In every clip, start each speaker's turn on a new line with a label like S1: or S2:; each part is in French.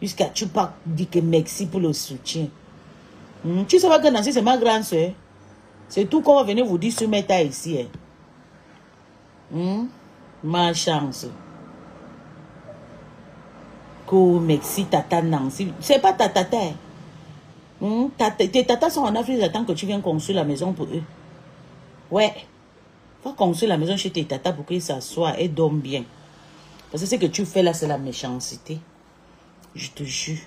S1: Jusqu'à tu pas dire que merci pour le soutien. Tu sais pas que Nancy, c'est ma grande soeur. C'est tout qu'on va venir vous dire sur Meta ici. Ma chance. Que merci, tata Nancy. C'est pas ta tata. Tes tatas sont en Afrique, ils attendent que tu viennes construire la maison pour eux. Ouais. Va construire la maison chez tes tatas pour qu'ils s'assoient et dorment bien. Parce que ce que tu fais là, c'est la méchanceté. Je te jure.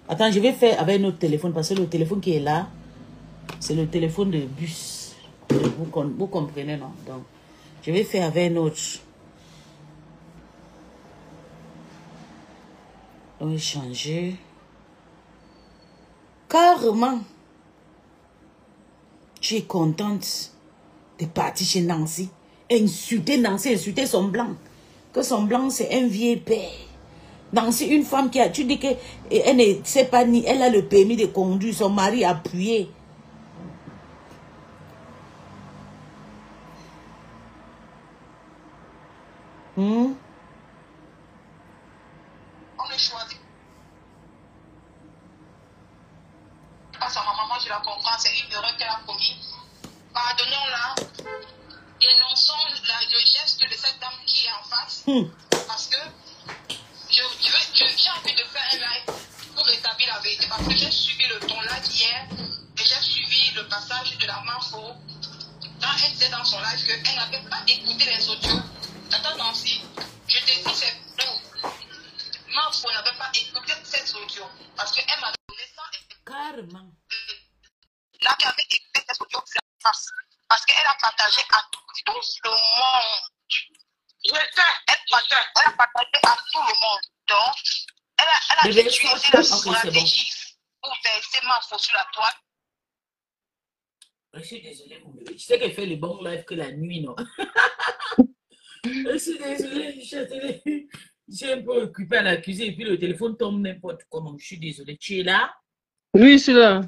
S1: Attends, je vais faire avec notre téléphone parce que le téléphone qui est là, c'est le téléphone de bus. Vous comprenez, non? Donc, je vais faire avec notre. On va changer. Carrément. Tu es contente de partir chez Nancy. Insulter Nancy, insulter son blanc. Que son blanc, c'est un vieux père. Nancy, une femme qui a... Tu dis qu'elle ne sait pas ni... Elle a le permis de conduire. Son mari a appuyé. On est choisi. Parce que ma maman, je la comprends. C'est une erreur qu'elle a commise. Pardonnons-la. Dénonçons le geste de cette dame qui est en face. Parce que j'ai envie de faire un live pour rétablir la vérité. Parce que j'ai suivi ton live hier et j'ai suivi le passage de la Marfo. Quand elle disait dans son live qu'elle n'avait pas écouté les audios. Attends Nancy, je te dis c'est faux. Marfo n'avait pas écouté ces audios. Parce qu'elle m'avait donné ça. Carrément. Là, qui avait écouté ces audios, c'est la face. Parce qu'elle a partagé à tout le monde. Elle a partagé à tout le monde. Donc, elle a utilisé la stratégie pour verser ma faute sur la toile. Je suis désolée. Je sais qu'elle fait les bons lives que la nuit, non? Je suis désolée. Je suis un peu occupée à la cuisine et puis le téléphone tombe n'importe comment. Je suis désolée. Tu es là?
S2: Oui, je suis là.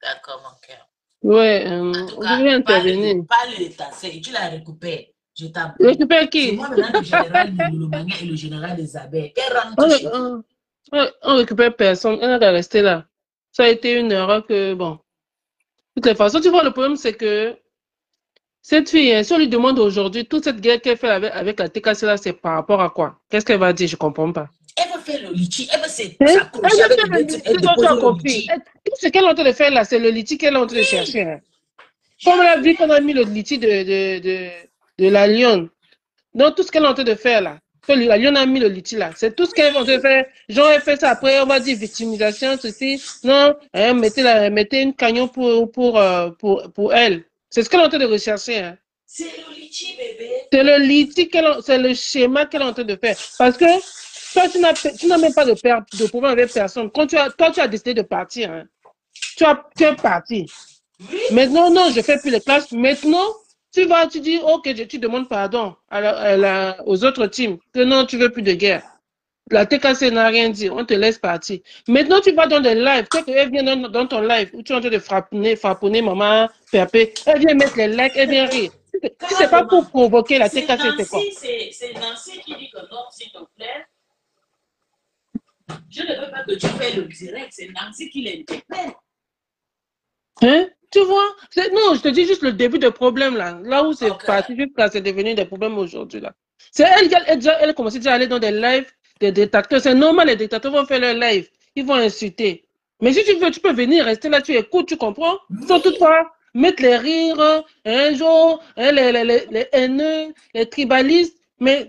S1: D'accord, mon cœur.
S2: Ouais, je vais intervenir.
S1: Parle de ta sœur et tu la récupères. Je t'appelle.
S2: Récupère qui?
S1: C'est moi maintenant le général Moulomania et le général Isabelle. Quelle rentre chez
S2: on récupère personne. Elle n'a qu'à rester là. Ça a été une erreur que, bon. De toutes les façons, tu vois, le problème, c'est que cette fille, si on lui demande aujourd'hui, toute cette guerre qu'elle fait avec la TKC là, c'est par rapport à quoi? Qu'est-ce qu'elle va dire? Je ne comprends pas.
S1: Elle va faire le litchi. Elle va s'accrocher avec le litchi. Elle dépose le litchi.
S2: Ce qu'elle est en train de faire là, c'est le litchi qu'elle est en train de chercher. Hein. Comme elle a vu qu'on a mis le litchi de la lionne. Donc, tout ce qu'elle est en train de faire là, que la lionne a mis le litchi là, c'est tout ce qu'elle est en train de faire. Genre, elle fait ça après, on va dire victimisation, ceci. Non, mettez une cagnon pour elle. C'est ce qu'elle est en train de rechercher. Hein.
S1: C'est le litchi, bébé.
S2: C'est le litchi, c'est le schéma qu'elle est en train de faire. Parce que toi, tu n'as même pas de problème avec personne. Quand tu as décidé de partir. Hein. Tu es parti. Oui. Maintenant, non, je ne fais plus les classes. Maintenant, tu dis, ok, tu demandes pardon aux autres teams que non, tu ne veux plus de guerre. La TKC n'a rien dit, on te laisse partir. Maintenant, tu vas dans des lives, elle vient dans ton live où tu es en train de frapponner maman, Pépé, elle vient mettre les likes, elle vient rire. Si ce n'est pas pour provoquer la TKC, c'est quoi?
S1: C'est Nancy qui dit que non, s'il te plaît. Je ne veux pas que tu fasses le direct, c'est Nancy qui l'interpelle.
S2: Hein? Tu vois? Non, je te dis juste le début de problème là. Là où c'est parti jusqu'à c'est devenu des problèmes aujourd'hui là. C'est elle commençait déjà à aller dans des lives des dictateurs. C'est normal, les dictateurs vont faire leur live. Ils vont insulter. Mais si tu veux, tu peux venir rester là, tu écoutes, tu comprends? Sans toutefois mettre les rires, un jour, les haineux, les tribalistes. Mais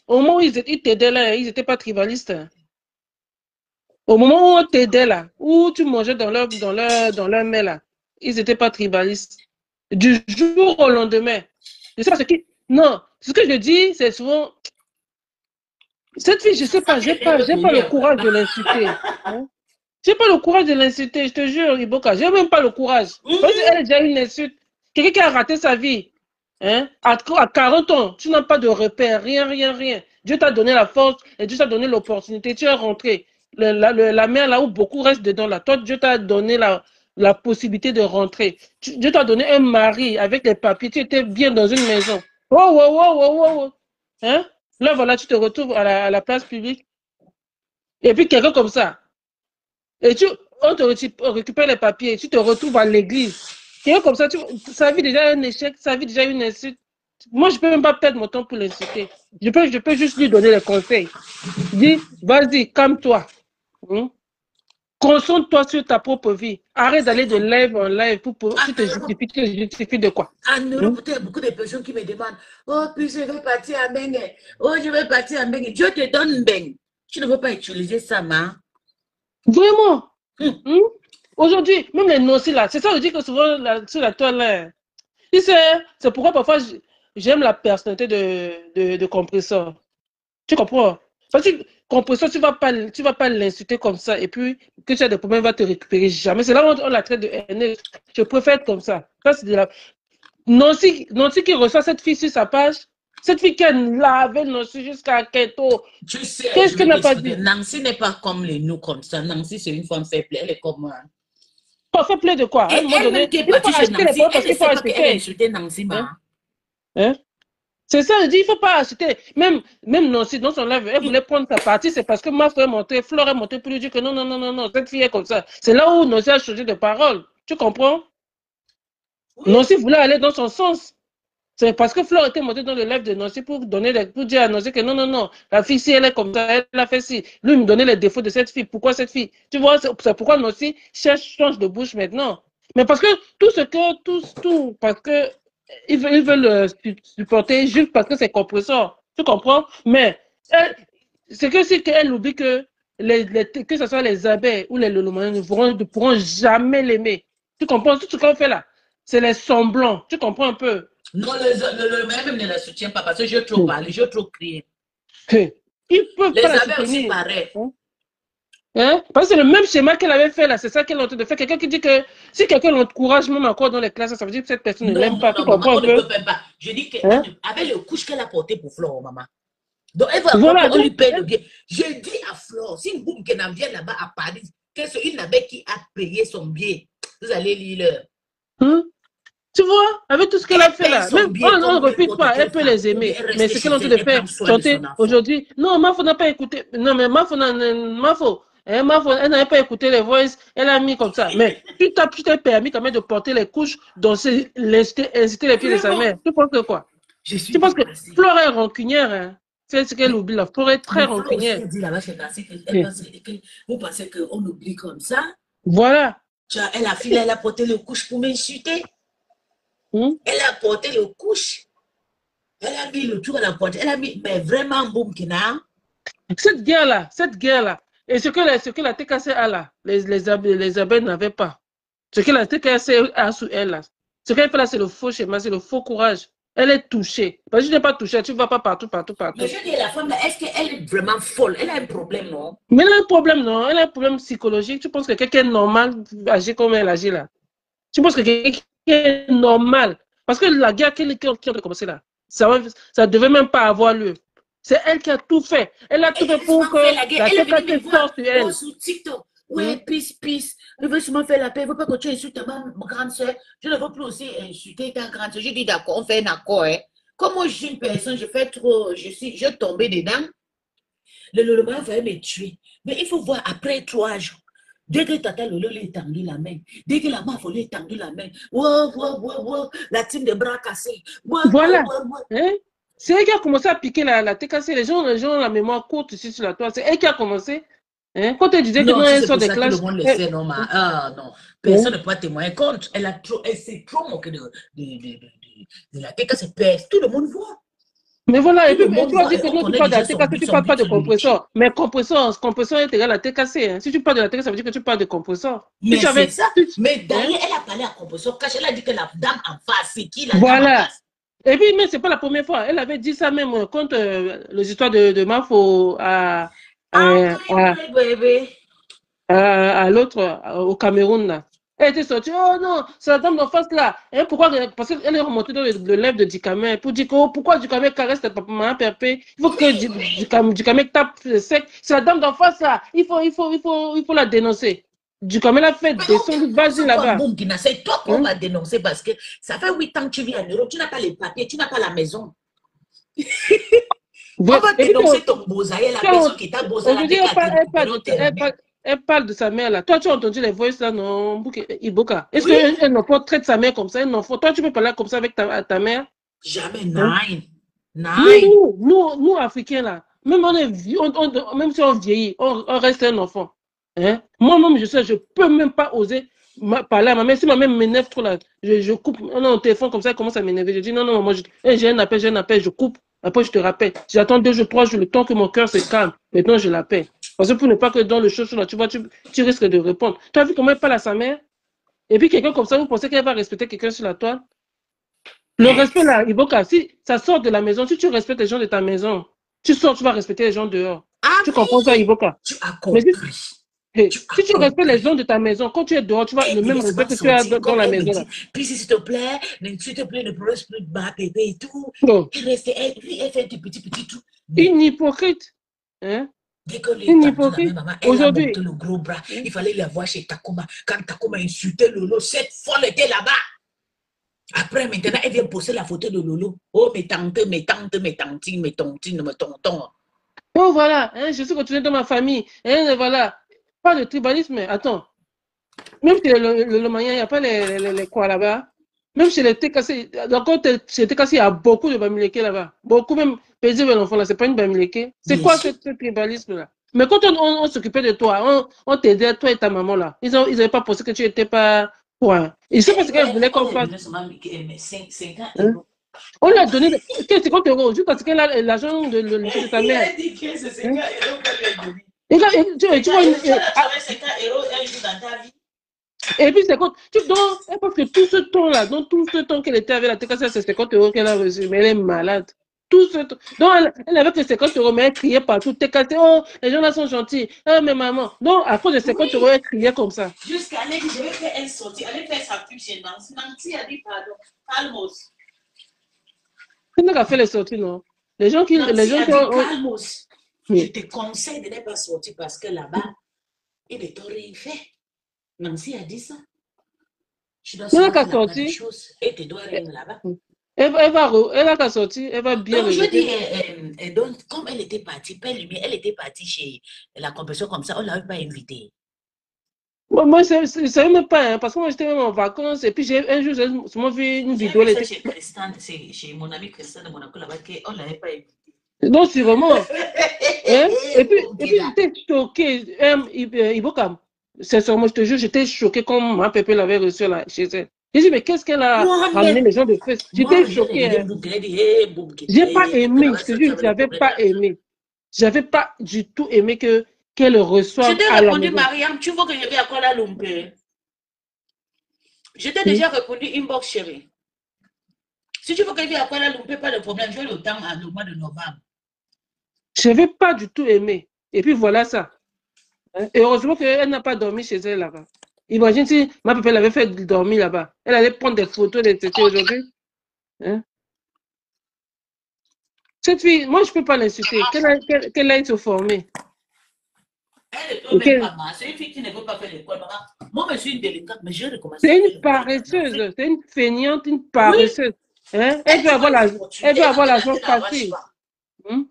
S2: au moment où ils t'aidaient là, ils n'étaient pas tribalistes. Hein. Au moment où on t'aidait là, où tu mangeais dans leur main là, ils n'étaient pas tribalistes. Du jour au lendemain. Je sais pas ce qui. Non, ce que je dis, c'est souvent. Cette fille, je sais pas, j'ai pas le courage de l'insulter. Hein? J'ai pas le courage de l'insulter, je te jure, Iboka. J'ai même pas le courage. Parce qu'elle est déjà une insulte. Quelqu'un qui a raté sa vie. Hein? À 40 ans, tu n'as pas de repère, rien. Dieu t'a donné la force et Dieu t'a donné l'opportunité. Tu es rentré. La mer là où beaucoup restent dedans là. Toi, Dieu t'a donné la possibilité de rentrer. Dieu t'a donné un mari avec les papiers. Tu étais bien dans une maison. Oh. Hein? Là, voilà, tu te retrouves à la place publique. Et puis quelqu'un comme ça. Et on te récupère les papiers, tu te retrouves à l'église. Quelqu'un comme ça, ça vit déjà un échec, ça vit déjà une insulte. Moi, je ne peux même pas perdre mon temps pour l'insulter. Je peux juste lui donner les conseils. Dis, vas-y, calme-toi. Concentre-toi sur ta propre vie. Arrête d'aller de live en live tu te justifies de quoi?
S3: En Europe, il y a beaucoup de personnes qui me demandent, oh, puis je veux partir à Bengue. Oh, je veux partir à Bengue. Dieu te donne Bengue. Tu ne veux pas utiliser ça, ma.
S2: Vraiment? Aujourd'hui, même les noces là, c'est ça que je dis que souvent sur la toile là. C'est pourquoi parfois j'aime la personnalité de compresseur. Tu comprends? Parce que compresseur, tu vas pas l'insulter comme ça et puis que tu as des problèmes, il va te récupérer jamais. C'est là où on la traite de haineux. Je préfère être comme ça. Ça, c'est de la... Nancy qui reçoit cette fille sur sa page, cette fille qui a lavé Nancy jusqu'à Keto.
S3: Tu sais,
S2: qu'est-ce qu'elle n'a pas dit?
S3: Nancy n'est pas comme les nous comme ça. Nancy, c'est une femme faible. Elle est comme moi.
S2: On fait plein de quoi?
S3: Elle est partie chez Nancy. Elle ne sait pas qu'elle a insulté Nancy, ma.
S2: Hein? C'est ça, je dis, il ne faut pas acheter. Même Nancy, dans son live, elle voulait prendre sa partie, c'est parce que ma frère est montée, Flore est montée pour lui dire que non, cette fille est comme ça. C'est là où Nancy a changé de parole. Tu comprends? Oui. Nancy voulait aller dans son sens. C'est parce que Flore était montée dans le live de Nancy pour dire à Nancy que non, la fille, si elle est comme ça, elle a fait ci. Lui, il me donnait les défauts de cette fille. Pourquoi cette fille? Tu vois, c'est pourquoi Nancy change de bouche maintenant. Mais parce que parce que ils veulent supporter juste parce que c'est compresseur. Tu comprends? Mais c'est que si elle oublie que que ce soit les abeilles ou les lolomanes ne pourront jamais l'aimer. Tu comprends? Tout ce qu'on fait là, c'est les semblants. Tu comprends un peu?
S3: Non, le même ne la soutient pas parce que je trop parler, je trop crier.
S2: Ils peuvent pas la soutenir. Les abeilles aussi pareil. Parce que c'est le même schéma qu'elle avait fait là, c'est ça qu'elle est en train de faire. Quelqu'un qui dit que si quelqu'un l'encourage même encore dans les classes, ça veut dire que cette personne ne l'aime pas. Tu comprends un peu?
S3: Je dis qu'avec le couche qu'elle a porté pour Flore, maman. Donc elle va voilà, on lui paye le bien. Je dis à Flore, si une boum qui vient là-bas à Paris, que c'est une abeille qui a payé son billet, vous allez lire.
S2: Tu vois, avec tout ce qu'elle a fait là, même on ne refuse pas, elle peut les aimer. Mais ce qu'elle est en train de faire, chanter aujourd'hui, non, Mafo n'a pas écouté. Non, mais Mafo, elle n'avait pas écouté les voices, elle a mis comme ça. Mais tu t'es permis quand même de porter les couches, d'inciter les filles de sa mère. Tu penses que quoi? Tu penses que Flore est rancunière, hein? C'est ce qu'elle oublie là. Flore est très rancunière.
S3: Vous pensez qu'on oublie comme ça?
S2: Voilà.
S3: Elle a porté les couches pour m'insulter. Elle a porté le couche. Elle a mis le tour à la porte. Elle a mis, mais vraiment, boum, Kina.
S2: Cette guerre-là. Et ce que la TKC a là, les abeilles n'avaient pas. Ce que la TKC a sous elle là. Ce qu'elle fait là, c'est le faux schéma, c'est le faux courage. Elle est touchée. Parce que tu n'es pas touchée, tu ne vas pas partout.
S3: Mais je dis, la femme là, est-ce qu'elle est vraiment folle? Elle a un problème, non?
S2: Mais elle a un problème, non? Elle a un problème psychologique. Tu penses que quelqu'un normal agit comme elle agit là? Tu penses que quelqu'un est normal? Parce que la guerre qui a commencé là, ça ne devait même pas avoir lieu. C'est elle qui a tout fait. Elle a tout fait pour que la TKC sorte sur elle.
S3: Sur TikTok. Ouais, peace. Je veux seulement faire la paix. Je ne veux pas que tu insultes ma grande soeur. Je ne veux plus aussi insulter ta grande soeur. Je dis d'accord, on fait un accord. Hein. Comme moi, je suis une personne, je tombais dedans. Le lendemain va me tuer. Mais il faut voir après 3 jours. Dès que Tata Lolo lui étendu la main, dès que la main lui étendu la main, wow, la team de bras cassés.
S2: Voilà. Hein? C'est elle qui a commencé à piquer la TKC. Les gens ont la mémoire courte ici sur la toile. C'est elle qui a commencé. Hein? Quand elle disait que non, elle sort des classes.
S3: Tout le monde le sait, non, non. Personne ne peut témoigner contre. Elle s'est trop moquée de la TKC. Tout le monde voit.
S2: Mais voilà, et puis tu vas dire que non, tu parles de la TKC, tu ne parles pas de compresseur. Mais compresseur est égal à TKC. Hein. Si tu parles de la TKC, ça veut dire que tu parles de compresseur.
S3: Mais c'est ça. Mais d'ailleurs, elle a parlé à compresseur. Quand elle a dit que la dame en face, c'est qui la dame
S2: en
S3: face?
S2: Et puis, mais ce n'est pas la première fois. Elle avait dit ça même contre les histoires de Mafo à l'autre, au Cameroun. Là. Elle était sortie, oh non, c'est la dame d'en face là. Et pourquoi? Parce qu'elle est remontée dans le live de Dikame pour dire que pourquoi Dikame caresse ta maman perpé. Il faut que Dikame tape sec. C'est la dame d'en face là. Il faut la dénoncer. Dikame l'a fait descendre, vas-y là-bas.
S3: C'est toi qu'on va dénoncer parce que ça fait 8 ans que tu vis en Europe, tu n'as pas les papiers, tu n'as pas la maison. On
S2: Ouais.
S3: va
S2: Et puis,
S3: dénoncer ton bozaïe, la personne qui t'a bozé la
S2: aujourd'hui,
S3: décadine.
S2: elle parle de sa mère là. Toi, tu as entendu les voices là, non, Iboka? Est-ce
S3: Oui,
S2: qu'un enfant traite sa mère comme ça, un enfant? Toi, tu peux parler comme ça avec ta mère?
S3: jamais,
S2: Hein?
S3: nine. Nine.
S2: Nous, Africains, là, même, même si on vieillit, on reste un enfant. Hein? Moi-même, je sais, je ne peux même pas oser parler à ma mère. Si ma mère m'énerve trop, là, je coupe non, téléphone comme ça, elle commence à m'énerver. Je dis non, non, moi, j'ai un appel, je coupe. Après, je te rappelle. J'attends 2 jours, 3 jours, le temps que mon cœur se calme. Maintenant, je l'appelle. Parce que pour ne pas que dans le show, là, tu vois, tu risques de répondre. Tu as vu comment elle parle à sa mère? Et puis, quelqu'un comme ça, vous pensez qu'elle va respecter quelqu'un sur la toile? Le respect là, Iboka, si ça sort de la maison, si tu respectes les gens de ta maison, tu sors, tu vas respecter les gens dehors.
S3: Ah
S2: Tu comprends ça,
S3: oui,
S2: Iboka?
S3: tu as
S2: Mais
S3: compris. Tu as
S2: si tu respectes les gens
S3: compris.
S2: de ta maison, quand tu es dehors, tu vas
S3: Elle
S2: le
S3: est
S2: même respect
S3: laisse-moi
S2: que tu as
S3: sortir,
S2: dans
S3: comme
S2: la
S3: elle me
S2: maison là.
S3: dit, puis s'il te plaît, s'il te plaît, ne pleure plus de ma bébé et tout.
S2: Non.
S3: Elle reste, elle fait des petits trucs.
S2: Une
S3: Mais
S2: hypocrite. Hein?
S3: dès que lui est
S2: Une
S3: tendu la
S2: hypocrite.
S3: même maman, elle a monté
S2: Aujourd'hui.
S3: le gros bras.
S2: Hein?
S3: Il fallait la voir chez Takuma. Quand Takuma insultait Lolo, cette folle était là-bas. Après, maintenant, elle vient poster la photo de Lolo. Oh, mes tantes, mes tantes, mes tantines, mes tontines, mes tontons.
S2: Oh voilà, hein, je suis continué dans ma famille. Hein, voilà. Pas de tribalisme. Attends. Même chez le Maya, il n'y a pas les quoi là-bas. Même chez les TKC, encore chez les TKC, il y a beaucoup de Bamileke là-bas. Beaucoup, même paisible l'enfant là, c'est pas une Bamileke. C'est
S3: Bien
S2: quoi
S3: sûr.
S2: ce tribalisme là? Mais quand on s'occupait de toi, on t'aidait, toi et ta maman là. Ils n'avaient pas pensé que tu n'étais pas quoi. Ils ne savent pas ce qu'elles voulaient qu'on
S3: On
S2: fasse.
S3: lui a donné seulement 5
S2: Hein?
S3: euros.
S2: On lui a donné 50 euros juste parce qu'elle a l'argent de lycée de ta
S3: Il
S2: mère.
S3: a dit que c'est 50
S2: Hein?
S3: euros qu'elle lui a donné.
S2: Tu vois,
S3: Tu as travaillé 50 euros un jour dans ta vie.
S2: et puis, c'est quand parce que tout ce temps-là, dans tout ce temps qu'elle était avec la TKC, c'est 50 euros qu'elle a reçu, mais elle est malade. Tout ce temps. Donc, elle avait que 50 euros, mais elle criait partout. TKC, oh, les gens là sont gentils. Oh, mais maman. Donc, à cause de 50 euros,
S3: Oui,
S2: elle criait comme ça.
S3: jusqu'à elle dit, je vais faire un sortie. Elle faire sa pub chez Nancy. Nancy a dit, pardon, calmos.
S2: C'est nous qui a fait les sorties, non? Les gens qui
S3: Nancy a dit,
S2: ont.
S3: calmos. Je te conseille de ne pas sortir parce que là-bas, il ne t'a rien fait. Nancy a dit ça. Tu dois
S2: C'est nous
S3: seulement
S2: qui a
S3: faire la part des
S2: sorti.
S3: choses et tu dois rien là-bas.
S2: Elle a qu'à sortir, elle va bien
S3: Donc, je
S2: regretter.
S3: dis, donc, comme elle était partie, elle était partie chez la compétition comme ça, on ne l'avait pas invitée.
S2: Moi, je ne savais même pas, hein, parce que moi, j'étais même en vacances, et puis un jour, j'ai seulement vu une
S3: J'ai
S2: vidéo.
S3: vu
S2: Elle
S3: ça
S2: était.
S3: chez Christian, chez mon ami Christian de Monaco là-bas, qu'on ne l'avait pas invité.
S2: Non, sûrement. Hein?
S3: Bon,
S2: Et puis j'étais choquée. Ibokam, sincèrement, je te jure, j'étais choquée quand ma pépé l'avait reçue là, chez elle. J'ai dit, mais qu'est-ce qu'elle a ramené
S3: Moi-même,
S2: les gens de fête? J'étais
S3: moi, j'ai
S2: choquée.
S3: regardé
S2: Hein.
S3: Boum, qui a dit, hé, Boum, qui
S2: J'ai pas
S3: est
S2: aimé, je te
S3: sorti
S2: jure,
S3: avec le
S2: j'avais
S3: problème de
S2: pas
S3: l'argent.
S2: aimé. J'avais pas du tout aimé qu'elle
S3: Je
S2: reçoive
S3: t'ai
S2: à la
S3: répondu,
S2: maison.
S3: Mariam, tu vois que je vais à Kuala Lumpur. Je t'ai déjà répondu, inbox chérie. Si tu veux que je vienne à Kuala Lumpur, pas de problème, j'ai le temps le mois de novembre.
S2: Je n'avais pas du tout aimé. Et puis voilà ça. Hein. Et heureusement qu'elle n'a pas dormi chez elle là-bas. Imagine si ma pépé l'avait fait dormir là-bas. Elle allait prendre des photos de c'était aujourd'hui. Hein. Cette fille, moi, je ne peux pas l'insulter. Qu'elle aille se former.
S3: Elle ne peut même pas marcher. C'est une fille qui ne veut pas faire l'école. Moi, je suis une délinquante, mais je recommence à
S2: C'est
S3: faire
S2: une
S3: l'école en
S2: paresseuse.
S3: Afrique.
S2: C'est une feignante, une
S3: Oui,
S2: paresseuse. Hein? Elle veut avoir l'argent facile. Hein?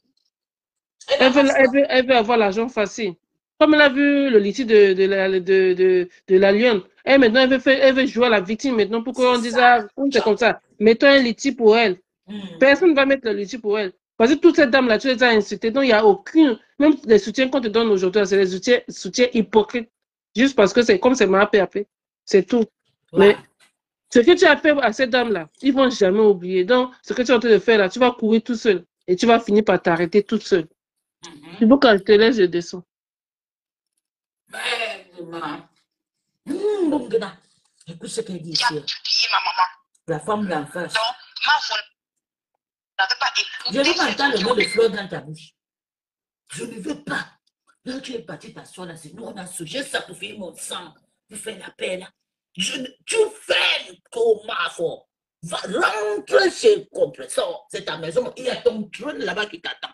S3: Elle n'arrange pas.
S2: Elle veut avoir l'argent facile. Comme elle a vu le litige de la Lyon. Elle, maintenant, elle veut jouer à la victime maintenant pour qu'on
S3: C'est
S2: dise,
S3: ça.
S2: ah, c'est comme ça. Mettons un litige pour elle. Personne ne va mettre le litige pour elle. Parce que toutes ces dames-là, tu les as insultées. Donc, il n'y a aucune. Même les soutiens qu'on te donne aujourd'hui, c'est des soutiens hypocrites. Juste parce que c'est comme c'est ma PAP. C'est tout.
S3: Ouais.
S2: Mais ce que tu as fait à ces dames-là, ils ne vont jamais oublier. Donc, ce que tu es en train de faire là, tu vas courir tout seul. Et tu vas finir par t'arrêter toute seule. Il faut quand je te laisse, je descends.
S3: Écoute ce qu'elle dit
S1: Qui a
S3: ici.
S1: pillé ma maman.
S3: La femme d'en face.
S1: Donc, ma folle n'avait pas
S3: Je ne veux
S1: écouté
S3: pas
S1: ses
S3: entendre le
S1: audios.
S3: mot de fleur dans ta bouche. Je ne veux pas. Là, tu es parti t'asseoir là, c'est nous, on a j'ai sacrifié mon sang pour faire la paix là. Tu fais comment fort. Va rentrer chez Compressor, c'est ta maison. Il y a ton trône là-bas qui t'attend.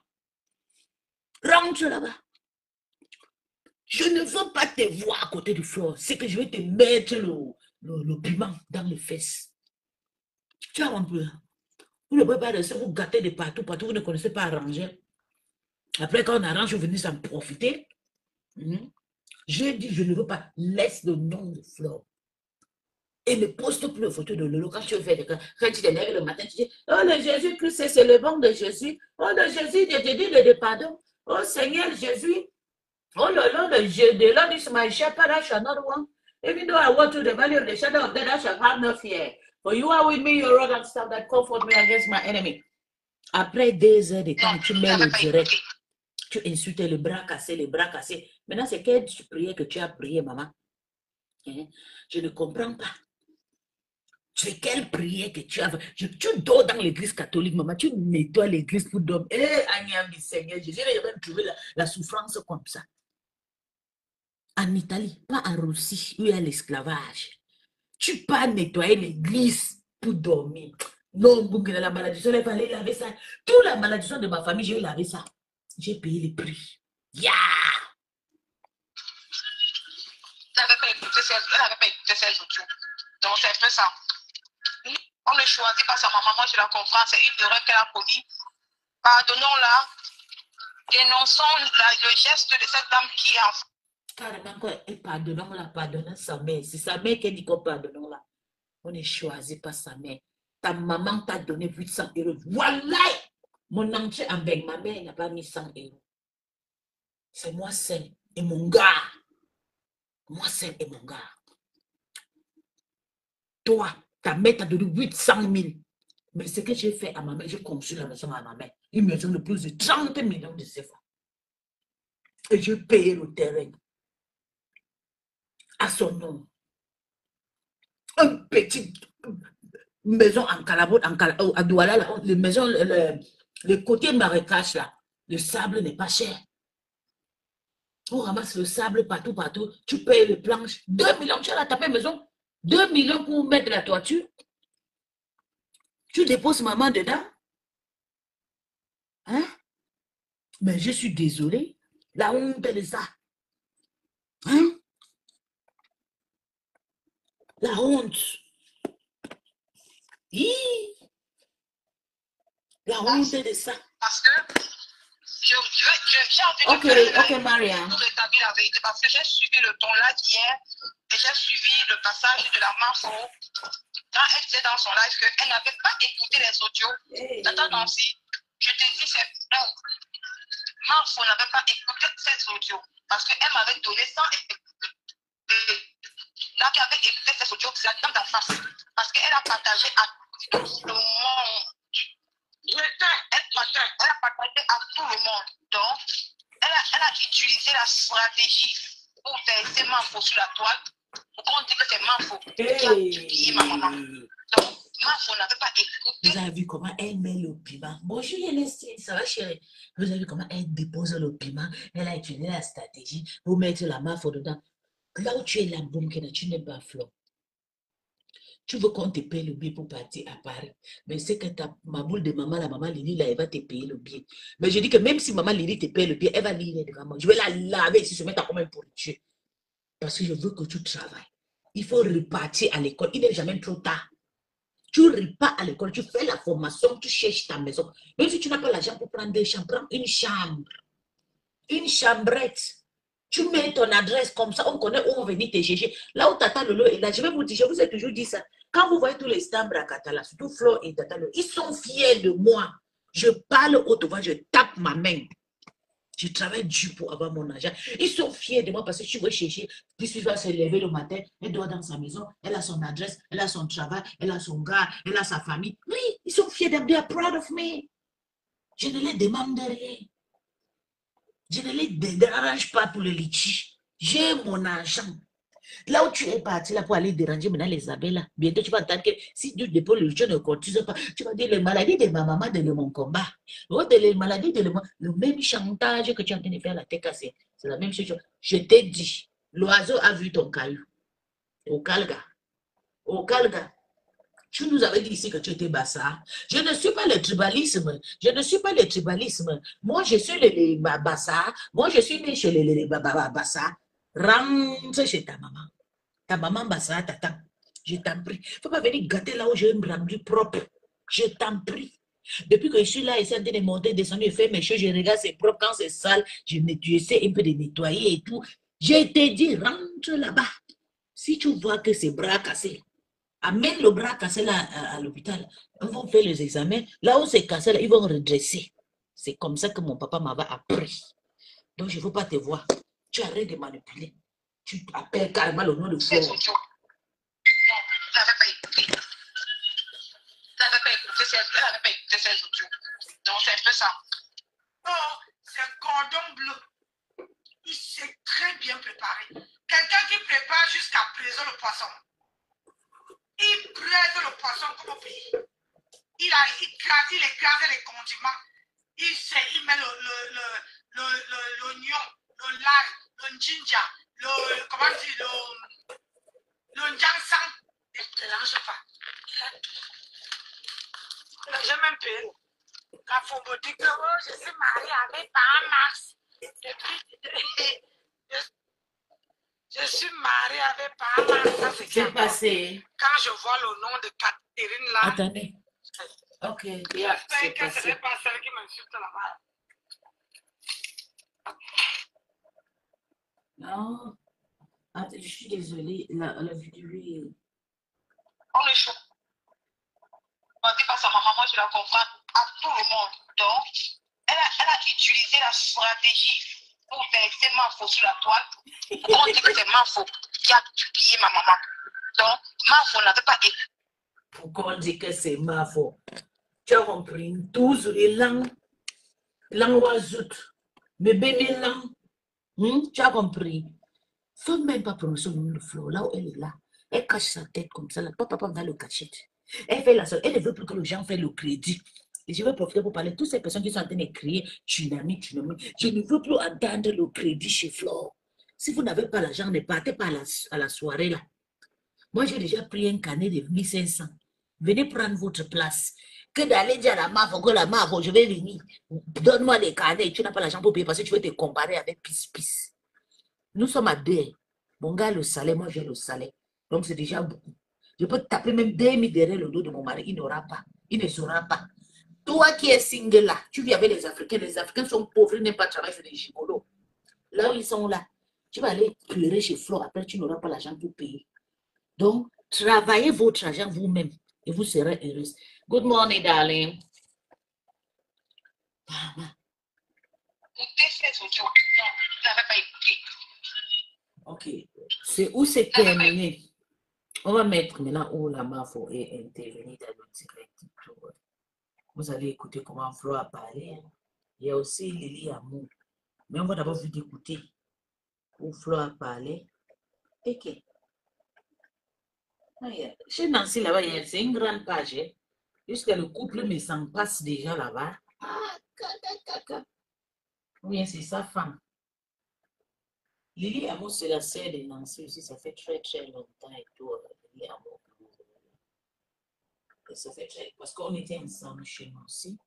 S3: Rentre là-bas. Je ne veux pas te voir à côté du fleur. C'est que je vais te mettre le piment dans les fesses. Tu as un peu. Vous ne pouvez pas rester vous gâter de partout, vous ne connaissez pas arranger. Après, quand on arrange, venir s'en profiter. J'ai dit, je ne veux pas. Laisse le nom de Flore. Et ne poste plus de photos de Lolo. Quand tu tu te lèves le matin, tu dis, oh, le Jésus-Christ, c'est le bon de Jésus. Oh, le Jésus, je te dis le pardon. Oh, Seigneur Jésus. Oh, Lolo, the Lord is my shepherd, I shall not want. Even though I walk through the valley of the shadow of death, I shall have no fear. For you are with me, your rod and staff that comfort me against my enemy. Après 2 heures de temps, tu mets le direct. Tu insultes les bras cassés, les bras cassés. Maintenant, c'est quelle prière que tu as prié, maman? Je ne comprends pas. C'est quelle prière que tu as fait? Tu dors dans l'église catholique, maman. Tu nettoies l'église pour dormir. Agnam du Seigneur Jésus, j'ai même trouvé la souffrance comme ça. En Italie, pas en Russie, où il y a l'esclavage. Tu peux nettoyer l'église pour dormir. Non, la malédiction, il fallait laver ça. Toute la malédiction de ma famille, j'ai lavé ça. J'ai payé les prix. Yeah!
S1: Elle n'avait pas écouté ses audios. Donc, c'est un peu ça. On ne choisit pas sa maman, moi je la comprends. C'est une erreur qu'elle a commise. Pardonnons-la. Dénonçons le geste de cette dame qui est en fait.
S3: Carrément, pardonnons sa mère. C'est sa mère qui dit qu'on pardonnons-la. On ne choisit pas sa mère. Ta maman t'a donné 800 euros. Voilà! Mon entrée avec ma mère n'a pas mis 100 euros. C'est moi seul et mon gars. Moi seul et mon gars. Toi, ta mère t'a donné 800 000. Mais ce que j'ai fait à ma mère, j'ai conçu la maison à ma mère. Une maison de plus de 30 millions de CFA. Et j'ai payé le terrain à son nom. Une petite maison en Calabote, à Douala, les maisons, le côté marécage là, le sable n'est pas cher. On ramasse le sable partout, partout. Tu payes les planches. 2 millions, tu as tapé maison. 2 millions pour mettre la toiture. Tu déposes maman dedans. Hein? Mais je suis désolée. La honte de ça. Hein? La honte. Hi. La honte de ça.
S1: Parce que j'ai envie de
S3: Ok, Maria.
S1: Pour rétablir la vérité, parce que j'ai suivi le ton là d'hier et j'ai suivi le passage de la Marfo quand elle disait dans son live qu'elle n'avait pas écouté les audios. T'entends Nancy? Je te dis, c'est non. Marfo n'avait pas écouté ces audios parce qu'elle m'avait donné sans écouter. Là, qui avait écouté ces audios, c'est dans ta face. Parce qu'elle a partagé à tout le monde. Elle a partagé à tout le monde. Donc, elle a utilisé la stratégie pour verser Marfo sur la toile pour qu'on dise que c'est Marfo qui a publié ma maman. Donc, Marfo n'avait pas écouté.
S3: Vous avez vu comment elle met le piment? Bonjour Yélestine, ça va chérie? Vous avez vu comment elle dépose le piment? Elle a utilisé la stratégie pour mettre la Marfo dedans. Là où tu es la bombe, tu n'es pas flot. Tu veux qu'on te paye le billet pour partir à Paris. Mais c'est que ma boule de maman, la maman Lily, là, elle va te payer le billet. Mais je dis que même si maman Lily te paye le billet, elle va lire devant moi. Je vais la laver ici, se mettre à combien pour le tuer. Parce que je veux que tu travailles. Il faut repartir à l'école. Il n'est jamais trop tard. Tu repars à l'école, tu fais la formation, tu cherches ta maison. Même si tu n'as pas l'argent pour prendre des chambres, prends une chambre. Une chambrette. Tu mets ton adresse comme ça, on connaît où on va venir te chercher. Là où Tata Lolo est là, je vais vous dire, je vous ai toujours dit ça. Quand vous voyez tous les Stambrakata là, surtout Flo et Tata Lolo, ils sont fiers de moi. Je parle autrement, je tape ma main. Je travaille dur pour avoir mon argent. Ils sont fiers de moi parce que je vais chercher. Puis tu vas se lever le matin, elle doit dans sa maison, elle a son adresse, elle a son travail, elle a son gars, elle a sa famille. Oui, ils sont fiers de moi. They are proud of me. Je ne les demande rien. Je ne les dérange pas pour le litige. J'ai mon argent. Là où tu es parti là pour aller déranger maintenant les abeilles là, bientôt tu vas entendre que si tu déposes le jeu ne cotise pas, tu vas dire les maladies de ma maman de mon combat. Les maladies de le même chantage que tu es en train de faire la tête cassée. C'est la même chose. Je t'ai dit, l'oiseau a vu ton caillou. Au Calga. Au Calga. Tu nous avais dit ici que tu étais Bassa. Je ne suis pas le tribalisme. Je ne suis pas le tribalisme. Moi, je suis les Bassa. Moi, je suis né chez les Bassa. Rentre chez ta maman. Ta maman Bassa t'attend. Je t'en prie. Il ne faut pas venir gâter là où j'ai un rendu propre. Je t'en prie. Depuis que je suis là, il s'est en train de monter, descendre, je fais mes choses, je regarde, c'est propre. Quand c'est sale, j'essaie un peu de nettoyer et tout. Je te dis, rentre là-bas. Si tu vois que c'est bras cassé, amène le bras cassé là à l'hôpital. Ils vont faire les examens. Là où c'est cassé, là, ils vont redresser. C'est comme ça que mon papa m'avait appris. Donc, je ne veux pas te voir. Tu arrêtes de manipuler. Tu appelles carrément le nom de Flo.
S1: Non, tu n'avais pas écouté. Tu n'avais pas écouté ses audios. Donc, c'est un peu ça.
S4: Oh, c'est cordon bleu. Il s'est très bien préparé. Quelqu'un qui prépare jusqu'à présent le poisson. Il braise le poisson comme au pays. Il écrase les condiments. Il met l'oignon, le lard, le ginger, comment dire, le ginseng. Il ne mélange pas. J'ai même payé. La Fombo dit que oh, je suis mariée avec Papa Max. Je suis mariée avec Papa Max.
S3: C'est passé.
S4: Quand je vois le nom de Catherine là.
S3: Attendez. Ok, yeah, c'est
S4: que ce
S3: passé.
S4: n'est pas celle qui m'insulte là-bas.
S3: Non. Attends, je suis désolée. La vidéo.
S1: On le choue. On dit pas sa maman, moi je la comprends à tout le monde. Donc, elle a utilisé la stratégie pour verser Mafo sur la toile. On dit que c'est Mafo qui a publié ma maman. Donc, Mafo n'avait pas été.
S3: Pourquoi on dit que c'est ma faute? Tu as compris? 12 les langues. Langue oiseau. Bébé mes langues. Tu as compris? Faut même pas prononcer le nom de Flo. Là où elle est là. Elle cache sa tête comme ça. Là. Papa va le cacher. Elle fait la seule. Elle ne veut plus que les gens fassent le crédit. Et je vais profiter pour parler de toutes ces personnes qui sont en train de crier tsunami, tsunami. Je ne veux plus entendre le crédit chez Flo. Si vous n'avez pas l'argent, ne partez pas à la soirée là. Moi, j'ai déjà pris un carnet de 1500. Venez prendre votre place. Que d'aller dire à la MAF, que la MAF, je vais venir. Donne-moi les carnets. Tu n'as pas l'argent pour payer parce que tu veux te comparer avec Pis. Nous sommes à deux. Mon gars, le salaire, moi, j'ai le salaire. Donc, c'est déjà beaucoup. Je peux taper même 2000 derrière le dos de mon mari. Il n'aura pas. Il ne saura pas. Toi qui es single là, tu vis avec les Africains. Les Africains sont pauvres, ils n'aiment pas travailler, c'est des gigolos. Là où ils sont là, tu vas aller pleurer chez Flo. Après, tu n'auras pas l'argent pour payer. Donc, travaillez votre argent vous-même et vous serez heureuse. Good morning, darling.
S1: Écoutez ces audios. Non, tu n'avais pas écouté.
S3: Ok. C'est où c'est terminé. On va mettre maintenant où la MAFO est intervenue dans le direct. Vous allez écouter comment Flo a parlé. Il y a aussi Lily Amour. Mais on va d'abord vous écouter où Flo a parlé. Ok. Chez Nancy, là-bas, c'est une grande page. Jusqu'à le couple, mais ça en passe déjà là-bas. Oui, c'est sa femme. Lily Amour, c'est la sœur de Nancy aussi. Ça fait très, très longtemps et tout. Lily Amour. Ça fait très... Parce qu'on était ensemble chez Nancy.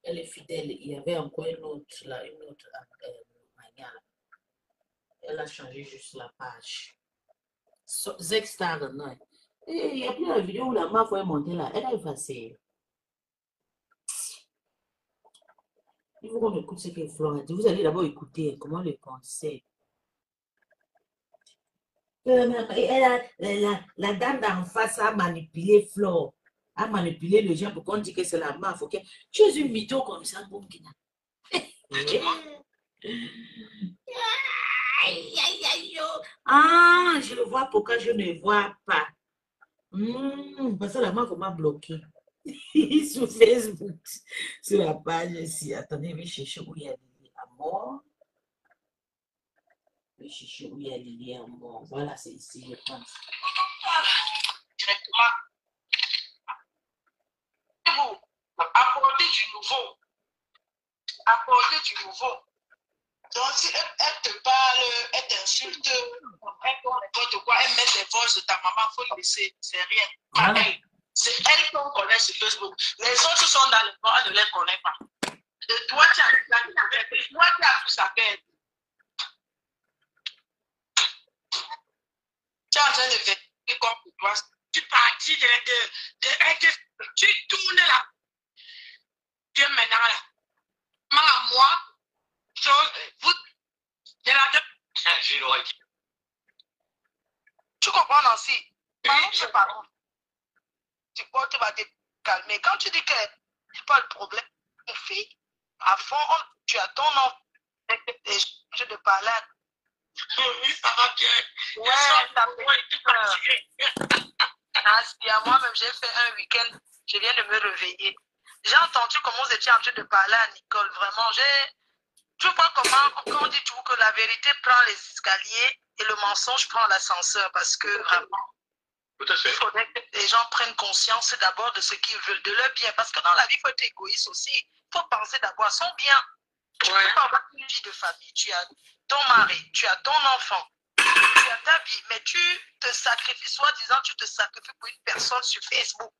S3: Elle est fidèle. Il y avait encore une autre, là, manière. Elle a changé juste la page. Zexstar, non. Et il y a plus la vidéo où la MAF est montée là. Elle a effacé. Il faut qu'on écoute ce que Florent a dit. Vous allez d'abord écouter comment le conseil. La dame d'en face a manipulé Flore. A manipulé les gens pour qu'on dise que c'est la MAF. Okay? Tu es une mytho comme ça, Bonkina. Ah, je le vois pourquoi je ne vois pas. Parce que la MAF m'a bloqué. Sur Facebook, sur la page ici. Attendez, je vais chercher où il y a Lily Amour. Je vais chercher où il y a Lily Amour. Voilà, c'est ici, je pense.
S1: Directement. Apporter du nouveau. Apporter du nouveau. Donc, si elle te parle, elle t'insulte, n'importe quoi, elle met des voix sur ta maman, il faut le laisser. C'est rien.
S3: Voilà.
S1: C'est elle qu'on connaît sur Facebook. Les autres sont dans le monde, on ne les connaît pas. Et toi, tu as tout ça perdre. Tu es en train de vérifier comme tu dois. Tu partis tu tournes là.
S4: Dieu maintenant là. Moi, chose, vous, de la deux.
S1: Tu comprends, Nancy? Pardon, c'est pardon. Tu vas te calmer. Quand tu dis que c'est pas le problème, mon fils, à fond, tu as ton nom. Je te parle.
S4: Oui, ça va bien.
S1: Ouais, ça fait moi-même, j'ai fait un week-end, je viens de me réveiller. J'ai entendu comment vous étiez en train de parler à Nicole. Vraiment, tu vois comment, quand on dit tout, que la vérité prend les escaliers et le mensonge prend l'ascenseur, parce que vraiment, il faudrait que les gens prennent conscience d'abord de ce qu'ils veulent, de leur bien, parce que dans la vie, il faut être égoïste aussi. Il faut penser d'abord à son bien. Tu peux pas avoir une vie de famille, tu as ton mari, tu as ton enfant, tu as ta vie, mais tu te sacrifies, soi-disant, tu te sacrifies pour une personne sur Facebook,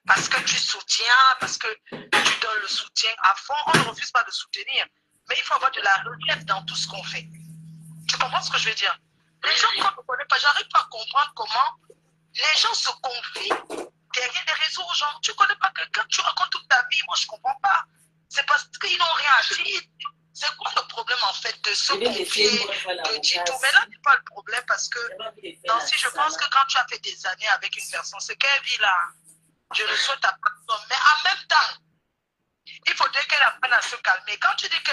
S1: parce que tu soutiens, parce que tu donnes le soutien à fond. On ne refuse pas de soutenir, mais il faut avoir de la relève dans tout ce qu'on fait. Tu comprends ce que je veux dire? Les gens ne comprennent pas, j'arrive pas à comprendre comment les gens se confient derrière les réseaux aux gens. Tu ne connais pas quelqu'un, tu racontes toute ta vie, moi je ne comprends pas. C'est parce qu'ils n'ont rien à dire. C'est quoi le problème en fait de se confier, de dire tout? Mais là, ce n'est pas le problème parce que, Nancy, je pense que quand tu as fait des années avec une personne, c'est qu'elle vit là. Je le souhaite à personne. Mais en même temps, il faudrait qu'elle apprenne à se calmer. Quand tu dis que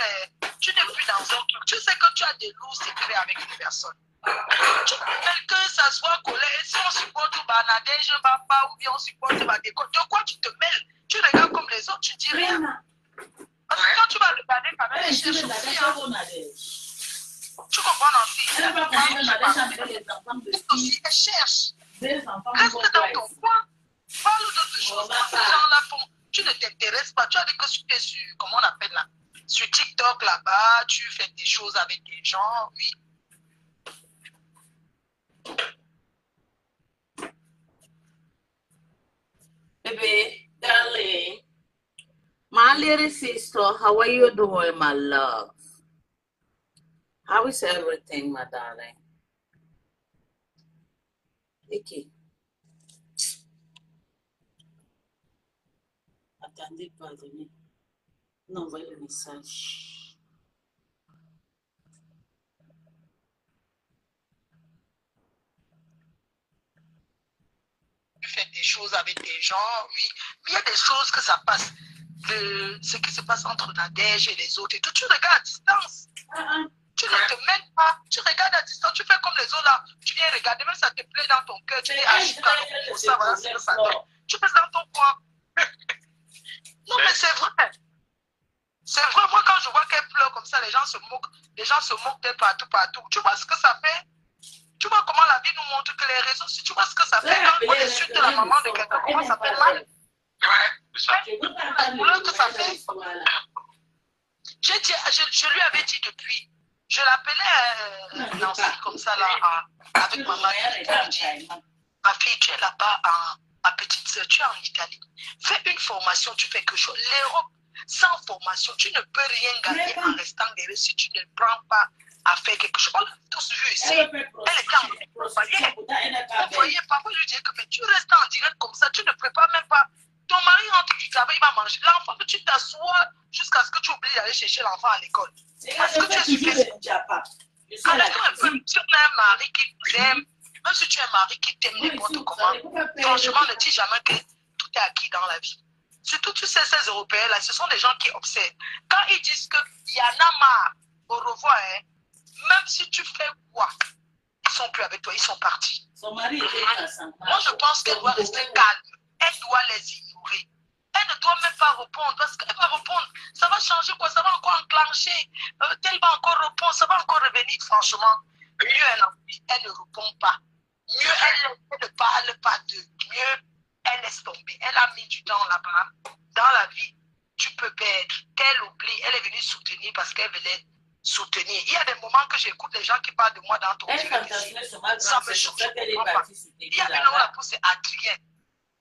S1: tu n'es plus dans un truc, tu sais que tu as des lourds secrets avec une personne. Tu peux que ça soit collé. Et si on supporte Banadège, Bapa, ou bien on supporte Badeko, de quoi tu te mêles? Tu regardes comme les autres, tu dis rien. Parce que quand tu vas regarder quand même, tu cherches aussi. Tu comprends, Nancy? Aussi, elle cherche. Reste dans ton coin. Parle d'autres choses. Ces gens-là font. Tu ne t'intéresses pas. Tu as dit que tu es sur, comment on appelle là? Sur TikTok là-bas, tu fais des choses avec des gens, oui.
S3: Baby, darling, my little sister, how are you doing, my love? How is everything, my darling? Vicky. Attendez, pardonnez. Non, envoyez le message.
S1: Tu fais des choses avec des gens, oui. Mais il y a des choses que ça passe. Ce qui se passe entre Nadège et les autres et tout. Tu regardes à distance. Tu ne te mêles pas. Tu regardes à distance. Tu fais comme les autres là. Tu viens regarder, même ça te plaît dans ton cœur. Tu dis, ah, je suis pas pour ça, voilà ce que ça donne. Tu fais dans ton coin. Non, mais c'est vrai. C'est vrai, moi quand je vois qu'elle pleure comme ça, les gens se moquent. Les gens se moquent d'elle partout, partout. Tu vois ce que ça fait? Tu vois comment la vie nous montre que les réseaux, si tu vois ce que ça fait, quand on insulte la maman de quelqu'un, comment ça fait mal? La douleur que ça fait. Je lui avais dit depuis, je l'appelais Nancy comme ça là, avec ma mari. Ma fille, tu es là-bas, ma petite soeur, tu es en Italie. Fais une formation, tu fais quelque chose. L'Europe, sans formation, tu ne peux rien gagner en restant derrière si tu ne prends pas à faire quelque chose. On l'a tous vu ici. Elle était en train de travailler. Vous voyez, parfois je lui dis que mais tu restes en direct comme ça, tu ne prépares même pas. Ton mari rentre du travail, il va manger. L'enfant, tu t'assois jusqu'à ce que tu oublies d'aller chercher l'enfant à l'école. Parce que tu es sur Facebook. Arrêtons un peu. Si on a un mari qui nous aime, même si tu es un mari qui t'aime n'importe comment, franchement, ne dis jamais que tout est acquis dans la vie. Surtout, tu sais, ces Européens-là, ce sont des gens qui observent. Quand ils disent qu'il y en a marre, au revoir, hein, même si tu fais quoi, ils ne sont plus avec toi, ils sont partis. Moi, je pense qu'elle doit rester calme. Elle doit les ignorer. Elle ne doit même pas répondre. Parce qu'elle va répondre. Ça va changer quoi? Ça va encore enclencher. Elle va encore répondre. Ça va encore revenir. Franchement, mieux elle ne répond pas. Mieux elle ne parle pas d'eux. Mieux elle laisse tomber. Elle a mis du temps là-bas. Dans la vie, tu peux perdre. Qu'elle oublie. Elle est venue soutenir parce qu'elle voulait soutenir. Il y a des moments que j'écoute les gens qui parlent de moi dans ton direct ici. Ça me choque. Il y a une autre pousse, c'est Adrien.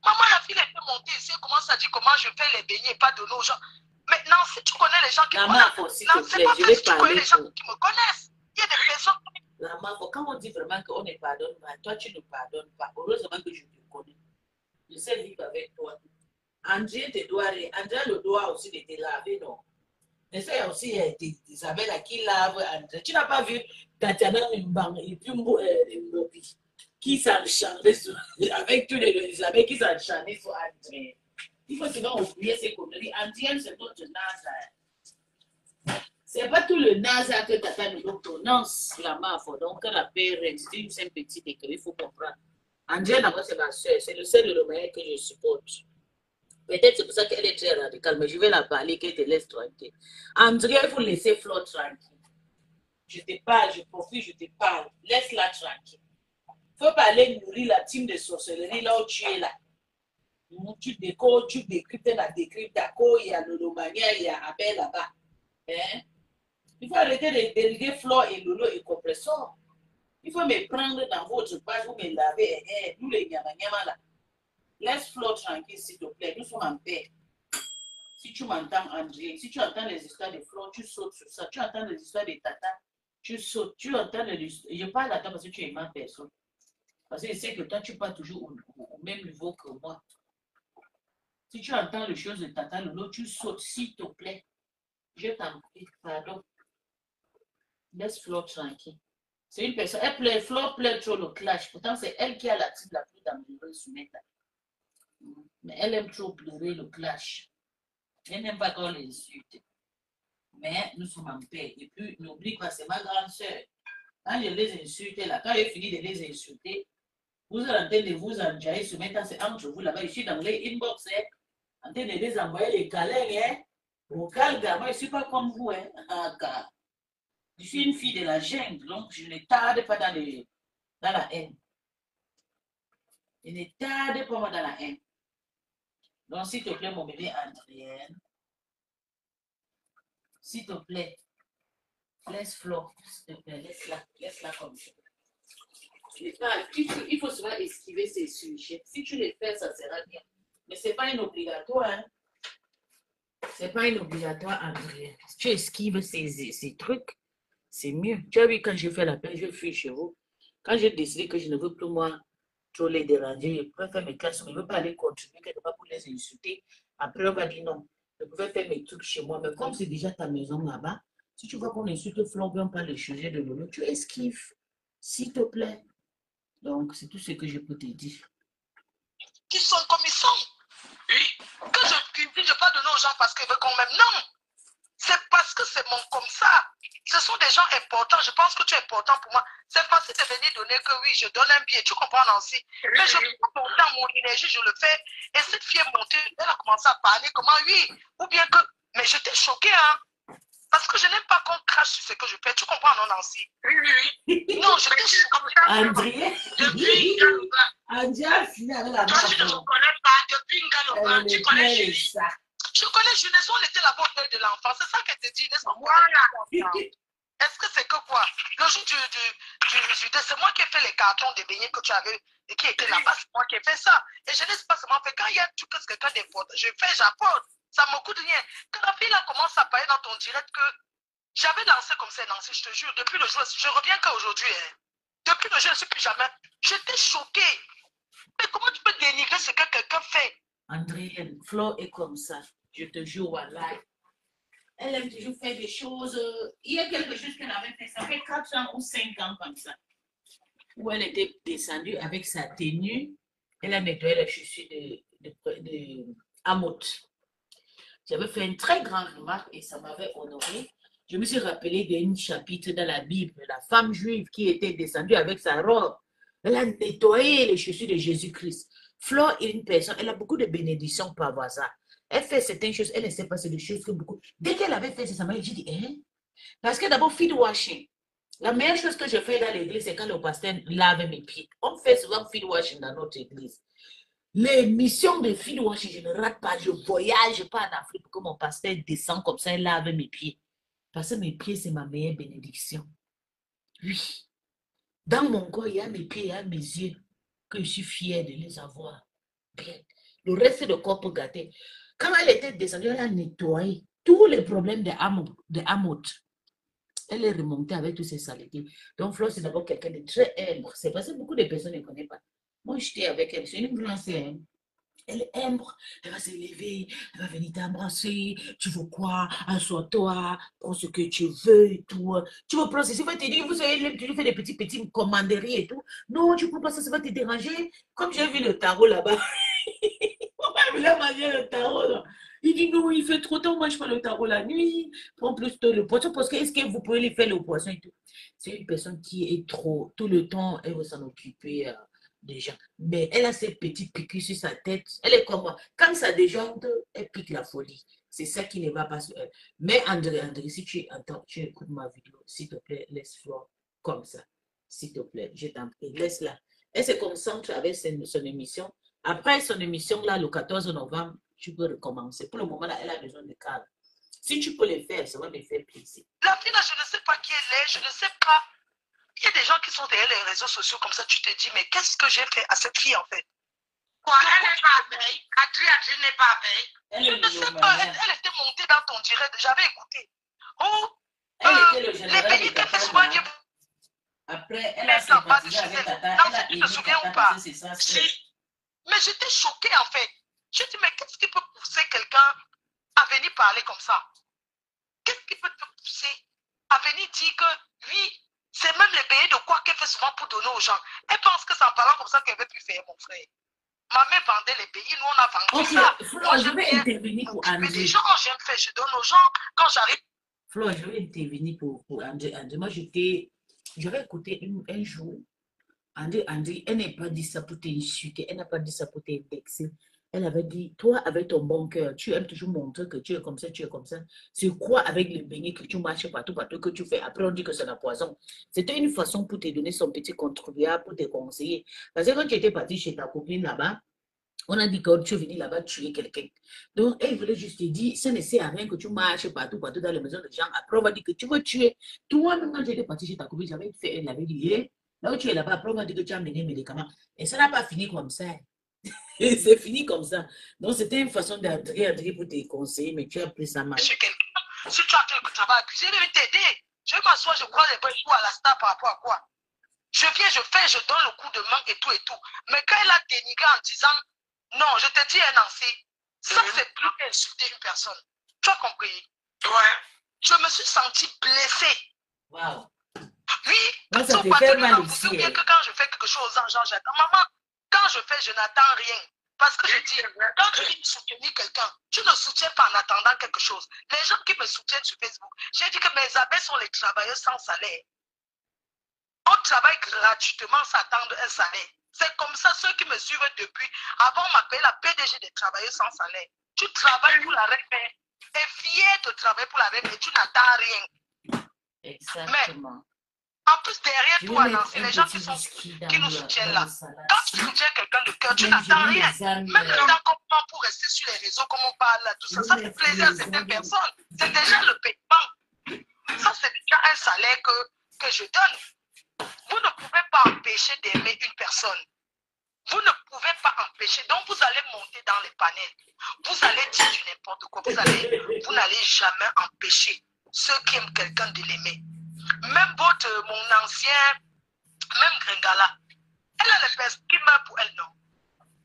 S1: Maman, la fille était montée ici, elle commence à dire comment je fais les beignets, pas de l'eau aux gens. Maintenant, si tu connais les gens qui me connaissent, non, c'est pas parce que tu connais les gens qui me connaissent. Il y a des personnes.
S3: Maman, quand on dit vraiment qu'on ne pardonne pas, toi tu ne pardonnes pas. Heureusement que je te connais. Je sais vivre avec toi. André te doit, André le doit aussi de te laver, non? Mais ça, il y a aussi Isabelle qui lave André. Tu n'as pas vu Tatiana Mbang et puis Mbopi qui s'enchantait avec tous les Isabelle qui s'enchantaient sur André. Il faut souvent oublier ces conneries. André, c'est notre NASA. C'est pas tout le NASA que Tata nous prononce la marque. Donc, quand la paix reste une simple petite écrit, il faut comprendre. André, d'abord, c'est ma soeur. C'est le seul Romain que je supporte. Peut-être c'est pour ça qu'elle est très radicale, mais je vais la parler, qu'elle te laisse tranquille. André, il faut laisser Flo tranquille. Je te parle, je profite, je te parle. Laisse-la tranquille. Il faut pas aller nourrir la team de sorcellerie là où tu es là. Tu décodes, tu décryptes la décrypte, d'accord, il y a Lolomania, il y a Abel là-bas. Hein? Il faut arrêter de dérider Flo et Lolo et Compressor. Il faut me prendre dans votre page, vous me laver, nous les nyama là. Laisse Flo tranquille, s'il te plaît. Nous sommes en paix. Si tu m'entends, André, si tu entends les histoires de Flo, tu sautes sur ça. Tu entends les histoires de Tata, tu sautes. Tu entends les histoires. Je parle à toi parce que tu es ma personne. Parce que je sais que toi, tu parles toujours au même niveau que moi. Si tu entends les choses de Tata Lolo, tu sautes, s'il te plaît. Je t'en prie, pardon. Laisse Flo tranquille. C'est une personne. Elle plaît, Flo plaît trop le clash. Pourtant, c'est elle qui a la type la plus dangereuse sur Meta. Mais elle aime trop pleurer le clash. Elle n'aime pas qu'on les insulte. Mais nous sommes en paix. Et puis, n'oublie pas, c'est ma grande soeur. Quand je les insulte là, quand j'ai fini de les insulter, vous êtes en train de vous enjailler sur Meta, c'est entre vous là-bas. Je suis dans les inbox, en train de les envoyer les câlins. Au calme, moi, je ne suis pas comme vous. Je suis une fille de la jungle, donc je ne tarde pas dans la haine. Je ne tarde pas dans la haine. Donc, s'il te plaît, mon bébé Andréenne, s'il te plaît, laisse Flo, s'il te plaît, laisse-la comme ça. Il faut souvent esquiver ces sujets. Si tu les fais, ça sera bien. Mais ce n'est pas une obligatoire. Hein? Ce n'est pas une obligatoire, Andréenne. Si tu esquives ces trucs, c'est mieux. Tu as vu, quand je fais la peine, je fuis chez vous. Quand j'ai décidé que je ne veux plus, moi, trop les déranger, je préfère mes classes, mais je ne veux pas aller contribuer quelque part pour les insulter. Après, on va dire non. Je pouvais faire mes trucs chez moi, mais comme c'est déjà ta maison là-bas, si tu vois qu'on insulte Flo, on parle les sujets de Lolo, tu esquives, s'il te plaît. Donc, c'est tout ce que je peux te dire.
S4: Qui sont comme ils sont. Oui. Que je pas donner aux gens parce qu'ils veulent qu'on m'aime. Non. C'est parce que c'est comme ça. Ce sont des gens importants. Je pense que tu es important pour moi. C'est facile de venir donner que oui, je donne un billet. Tu comprends, Nancy? Mais je prends mon temps, mon énergie, je le fais. Et cette fille est montée, elle a commencé à parler. Comment oui? Ou bien que. Mais j'étais choquée, hein. Parce que je n'aime pas qu'on crache sur ce que je fais. Tu comprends, non, Nancy? Oui, oui, oui. Non, j'étais choquée.
S3: André.
S4: Depuis Ngaloba.
S3: André a fini avec la
S4: Toi, tu ne me connais pas. Depuis Ngaloba. Tu connais Julie? Je connais Jeunesse, on était la bonne de l'enfant. C'est ça qu'elle te dit, n'est-ce pas? Voilà. Est-ce que c'est que quoi? Le jour du résultat, c'est moi qui ai fait les cartons de beignets que tu avais et qui étaient là-bas. C'est moi qui ai fait ça. Et je n'ai pas seulement fait. Quand il y a tout que quelqu'un d'important, je fais, j'apporte. Ça me coûte rien. Quand la fille là commence à parler dans ton direct que j'avais lancé comme ça, Nancy, je te jure, depuis le jour, je reviens qu'aujourd'hui. Hein. Depuis le jour, je ne suis plus jamais. J'étais choquée. Mais comment tu peux dénigrer ce que quelqu'un fait?
S3: Andréenne, Flo est comme ça. Je te jure, voilà. Elle aime toujours faire des choses. Il y a quelque chose qu'elle avait fait. Ça fait 4 ans ou 5 ans comme ça. Où elle était descendue avec sa tenue. Elle a nettoyé les chaussures de Amoth. J'avais fait une très grande remarque et ça m'avait honoré. Je me suis rappelé d'un chapitre dans la Bible. La femme juive qui était descendue avec sa robe. Elle a nettoyé les chaussures de Jésus-Christ. Flo est une personne, elle a beaucoup de bénédictions par hasard. Elle fait certaines choses, elle ne sait pas, c'est des choses que beaucoup. Dès qu'elle avait fait ça, j'ai dit, hein? Parce que d'abord, feet washing. La meilleure chose que je fais dans l'église, c'est quand le pasteur lave mes pieds. On fait souvent feet washing dans notre église. Les missions de feet washing, je ne rate pas. Je voyage pas en Afrique pour que mon pasteur descende comme ça et lave mes pieds. Parce que mes pieds, c'est ma meilleure bénédiction. Oui. Dans mon corps, il y a mes pieds, il y a mes yeux, que je suis fière de les avoir. Bien. Le reste du corps peut gâter. Quand elle était descendue, elle a nettoyé tous les problèmes de Amoth. Elle est remontée avec toutes ces saletés. Donc, Flo, c'est d'abord quelqu'un de très humble. C'est parce que beaucoup de personnes ne connaissent pas. Moi, j'étais avec elle. C'est une grande sœur. Elle aime, elle va se lever, elle va venir t'embrasser. Tu veux quoi? Assois-toi, prends ce que tu veux et tout. Tu veux prendre ceci, va te dire, vous savez, tu lui fais des petits commanderies et tout. Non, tu ne prends pas ça, ça va te déranger. Comme j'ai vu le tarot là-bas, on va manger le tarot là. Il dit non, il fait trop tard, moi je fais le tarot la nuit. Prends plus tôt le poisson parce que est-ce que vous pouvez lui faire le poisson et tout? C'est une personne qui est trop, tout le temps, elle veut s'en occuper. Des gens. Mais elle a ces petits piqûres sur sa tête. Elle est comme moi. Quand ça déjante, elle pique la folie. C'est ça qui ne va pas sur elle. Mais André, si tu entends, tu écoutes ma vidéo, s'il te plaît, laisse Flore comme ça. S'il te plaît, je t'en prie, laisse-la. Elle se concentre avec son émission. Après son émission, là, le 14 novembre, tu peux recommencer. Pour le moment, là, elle a besoin de calme. Si tu peux le faire, ça va me faire plaisir.
S4: La fille, là, je ne sais pas qui elle est, je ne sais pas. Il y a des gens qui sont derrière les réseaux sociaux comme ça, tu te dis, mais qu'est-ce que j'ai fait à cette fille en fait? Quoi, elle n'est pas belle. Adri n'est pas belle. Je ne sais pas, elle était montée dans ton direct, j'avais écouté. Oh, les pays qu'elle fait souvent dire.
S3: Après, elle a sympathisé avec Tata.
S4: Tu te souviens ou pas? Mais j'étais choquée en fait. Je dis, mais qu'est-ce qui peut pousser quelqu'un à venir parler comme ça? Qu'est-ce qui peut te pousser à venir dire que oui, c'est même les billets de quoi qu'elle fait souvent pour donner aux gens. Elle pense que c'est en parlant comme ça qu'elle veut plus faire, mon frère. Ma mère vendait les pays, nous on a vendu ça.
S3: Flo, je vais intervenir pour André.
S4: Les gens, j'aime faire, je donne aux gens quand j'arrive.
S3: Flo, je vais intervenir pour André. Moi, j'avais écouté un jour. André, elle n'a pas dit ça pour t'insulter, elle n'a pas dit ça pour t'indexer. Elle avait dit, toi, avec ton bon cœur, tu aimes toujours montrer que tu es comme ça, tu es comme ça. C'est quoi avec les beignets que tu marches partout, que tu fais? Après, on dit que c'est la poison. C'était une façon pour te donner son petit contribuable, pour te conseiller. Parce que quand tu étais parti chez ta copine là-bas, on a dit que tu es venu là-bas tuer quelqu'un. Donc, elle voulait juste te dire, ça ne sert à rien que tu marches partout dans les maisons de gens. Après, on va dire que tu veux tuer. Toi, même quand tu étais parti chez ta copine, j'avais fait, elle avait dit, là où tu es là-bas, après, on va dire que tu as amené des médicaments. Et ça n'a pas fini comme ça. Et c'est fini comme ça. Donc, c'était une façon d'André pour te conseiller, mais tu as pris sa main.
S4: Si tu as quelque chose à accuser, je vais t'aider. Je m'assois, je crois les bonnes coups à la star par rapport à quoi? Je viens, je fais, je donne le coup de main et tout et tout. Mais quand elle a dénigré en disant, non, je te dis un ancien, ça c'est plus insulter une personne. Tu as compris? Ouais. Je me suis sentie blessée.
S3: Wow.
S4: Oui,
S3: moi, ça te fait mal aussi.
S4: Bien que quand je fais quelque chose, genre, j'attends. Maman, quand je fais, je n'attends rien. Parce que je dis, quand tu dis soutenir quelqu'un, tu ne soutiens pas en attendant quelque chose. Les gens qui me soutiennent sur Facebook, j'ai dit que mes abeilles sont les travailleurs sans salaire. On travaille gratuitement sans attendre un salaire. C'est comme ça, ceux qui me suivent depuis, avant on m'appelait la PDG des travailleurs sans salaire. Tu travailles pour la reine, tu es fier de travailler pour la reine, mais tu n'attends rien.
S3: Exactement.
S4: Mais, en plus, derrière toi, Nancy, les gens qui nous soutiennent là, quand tu soutiens quelqu'un de cœur, tu n'attends rien. Même le temps qu'on prend pour rester sur les réseaux, comme on parle là, tout ça, ça fait plaisir à certaines personnes. C'est déjà le paiement. Ça, c'est déjà un salaire que je donne. Vous ne pouvez pas empêcher d'aimer une personne. Vous ne pouvez pas empêcher. Donc, vous allez monter dans les panels. Vous allez dire du n'importe quoi. Vous n'allez jamais empêcher ceux qui aiment quelqu'un de l'aimer. Même mon ancien, même Gringala, elle a les personnes qui meurent pour elle, non?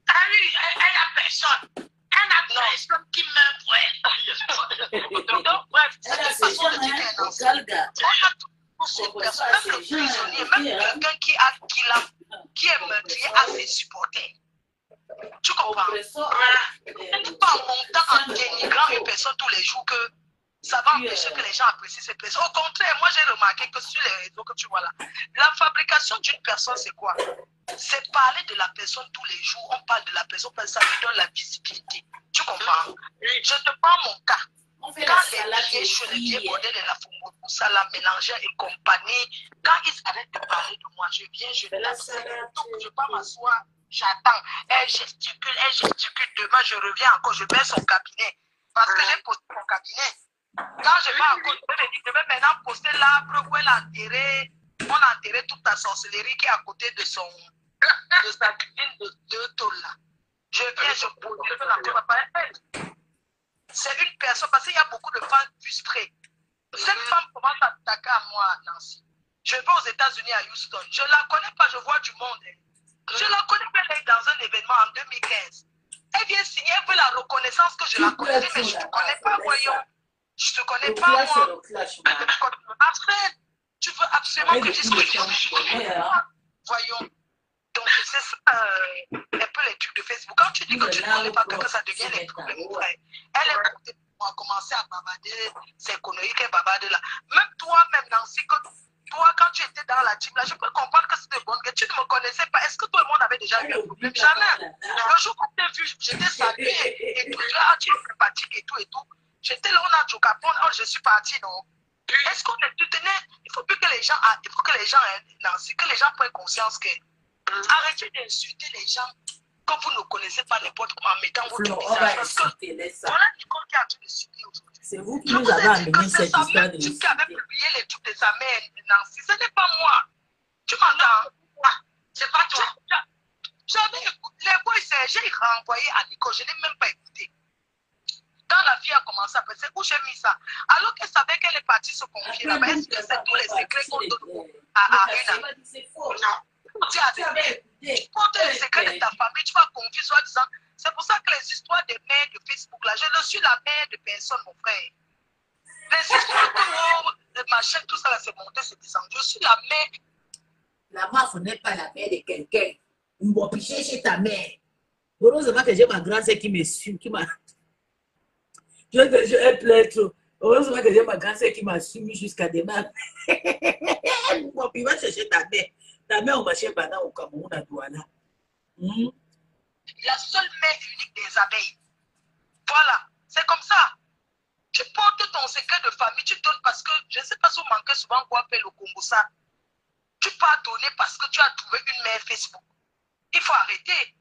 S4: Ah oui, elle a personne. Elle a personne qui meurt pour elle. Donc, bref, c'est une façon de dire qu'elle est ancienne. Même le prisonnier, même quelqu'un qui est meurtrier à ses supporters. Tu comprends? Elle n'est pas en montant, en dénigrant une personne tous les jours que ça va empêcher que les gens apprécient ces personnes. Au contraire, moi j'ai remarqué que sur les réseaux que tu vois là, la fabrication d'une personne, c'est quoi? C'est parler de la personne tous les jours. On parle de la personne parce que ça lui donne la visibilité. Tu comprends? Je te prends mon cas. Quand les pieds sur les pieds bordés de la Fumbo, ça la mélangeait et compagnie, quand ils arrêtent de parler de moi, je viens, je vais la salade. Donc je ne vais pas m'asseoir, j'attends. Elle gesticule. Demain, je reviens encore, je mets son cabinet. Parce que j'ai posté mon cabinet. Quand je vais encore, je vais maintenant poster l'arbre où elle a enterré, on a enterré toute la sorcellerie qui est à côté de sa cuisine de 2 tôles là. Je viens, je pose, je fais encore ma. C'est une personne, parce qu'il y a beaucoup de femmes frustrées. Cette femme commence à attaquer à moi, Nancy. Je vais aux États-Unis, à Houston. Je ne la connais pas, je vois du monde. Je la connais, elle est dans un événement en 2015.
S1: Elle vient signer, elle veut la reconnaissance que je la connais, mais je ne te connais pas, voyons. Je ne te connais pas, moi. Après, tu veux absolument que je dise que je ne connais pas. Voyons. Donc, c'est ça, un peu les trucs de Facebook. Quand tu dis que tu ne connais pas quelqu'un, ça devient les problèmes, mon frère. Elle est montée pour commencer à bavarder, c'est conneries qu'elle bavarde là. Même toi-même, Nancy, que toi, quand tu étais dans la team, là, je peux comprendre que c'était bon, que tu ne me connaissais pas. Est-ce que tout le monde avait déjà eu un problème? Jamais. Le jour où tu t'es vu, j'étais saluée et tout. Là, tu es sympathique et tout et tout. J'étais là, on a joué Capone, oh, je suis partie, non? Est-ce qu'on est tout tenait? Il faut plus que les gens, Nancy, que les gens prennent conscience que arrêtez d'insulter les gens que vous ne connaissez pas n'importe comment en mettant votre visage. Parce que voilà Nicole qui a tout de subir aujourd'hui.
S3: C'est vous qui nous avez amené cette histoire de
S1: qui avait publié les trucs de sa mère, Nancy. Ce n'est pas moi. Tu m'entends? C'est pas toi. J'avais écouté les voix, j'ai renvoyé à Nicole, je n'ai même pas écouté. Quand la fille a commencé à penser, où j'ai mis ça? Alors qu'elle savait qu'elle est partie se confier là-bas. Est-ce que c'est tous les secrets qu'on donne à une amie? Non. Tu as dit, pour les secrets de ta famille, tu vas confier soi-disant. C'est pour ça que les histoires des mères de Facebook, là, je ne suis la mère de personne, mon frère. Les histoires de machin, tout ça, là, c'est monté, c'est descendu. Je suis la mère.
S3: La meuf n'est pas la mère de quelqu'un. On va picher chez ta mère. Heureusement que j'ai ma grand-sœur qui me suit, qui m'a. Je pleure trop. Heureusement que j'ai ma grand-sœur qui m'a suivi jusqu'à demain. Bon, puis va chercher ta mère. Ta mère, on va chercher pendant au Cameroun à Douala.
S1: La seule mère unique des abeilles. Voilà, c'est comme ça. Tu portes ton secret de famille, tu donnes parce que, je ne sais pas si vous manquez souvent quoi faire le Congo ça. Tu peux donner parce que tu as trouvé une mère Facebook. Il faut arrêter.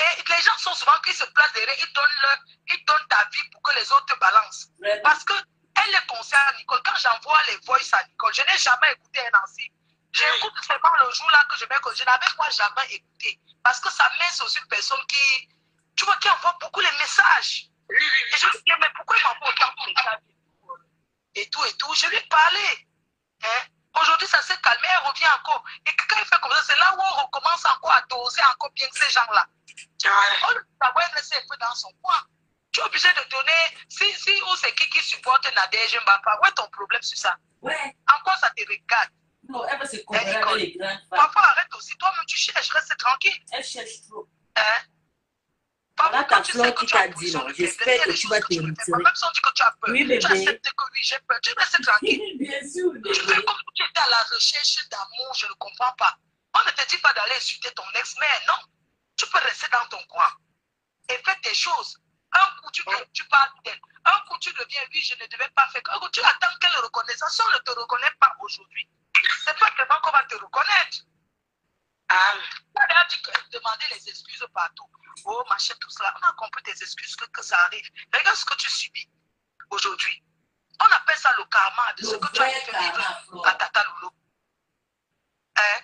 S1: Et les gens sont souvent qui se placent derrière, ils donnent ta vie pour que les autres te balancent. Parce que elle les concerne, Nicole. Quand j'envoie les voices à Nicole, je n'ai jamais écouté un Nancy. J'écoute seulement le jour là que je n'avais moi jamais écouté. Parce que sa mère, c'est aussi une personne qui, tu vois, qui envoie beaucoup les messages. Et je me dis, mais pourquoi il m'envoie autant de messages? Et tout. Je lui ai parlé. Hein? Aujourd'hui, ça s'est calmé, elle revient encore. Et quand il fait comme ça, c'est là où on recommence encore à doser encore bien que ces gens-là. On le savoir laisser un peu dans son coin. Tu es obligé de donner, si ou c'est qui supporte Nadège Mbapa, où est ton problème sur ça?
S3: Ouais.
S1: En quoi ça te regarde?
S3: Non, elle va se comparer avec les grandes femmes.
S1: Parfois, arrête aussi. Toi-même, tu cherches, reste tranquille.
S3: Elle cherche trop.
S1: Hein?
S3: Voilà ta fleur qui t'a dit, non. J'espère que tu vas te retirer.
S1: Même si on dit que tu as peur,
S3: oui,
S1: tu acceptes que oui, j'ai peur. Tu restes tranquille.
S3: Bien sûr,
S1: tu fais comme si tu étais à la recherche d'amour, je ne comprends pas. On ne te dit pas d'aller insulter ton ex-mère, non. Tu peux rester dans ton coin et faire tes choses. Un coup, tu parles d'elle. Un coup, tu deviens, oui, je ne devais pas faire. Un coup, tu attends qu'elle reconnaisse. Si on ne te reconnaît pas aujourd'hui, c'est pas demain qu'on va te reconnaître. On a dit demander les excuses partout. Oh, machin, tout cela. On a compris tes excuses que ça arrive. Regarde ce que tu subis aujourd'hui. On appelle ça le karma de ce que tu as fait vivre à Tata Loulou. Hein?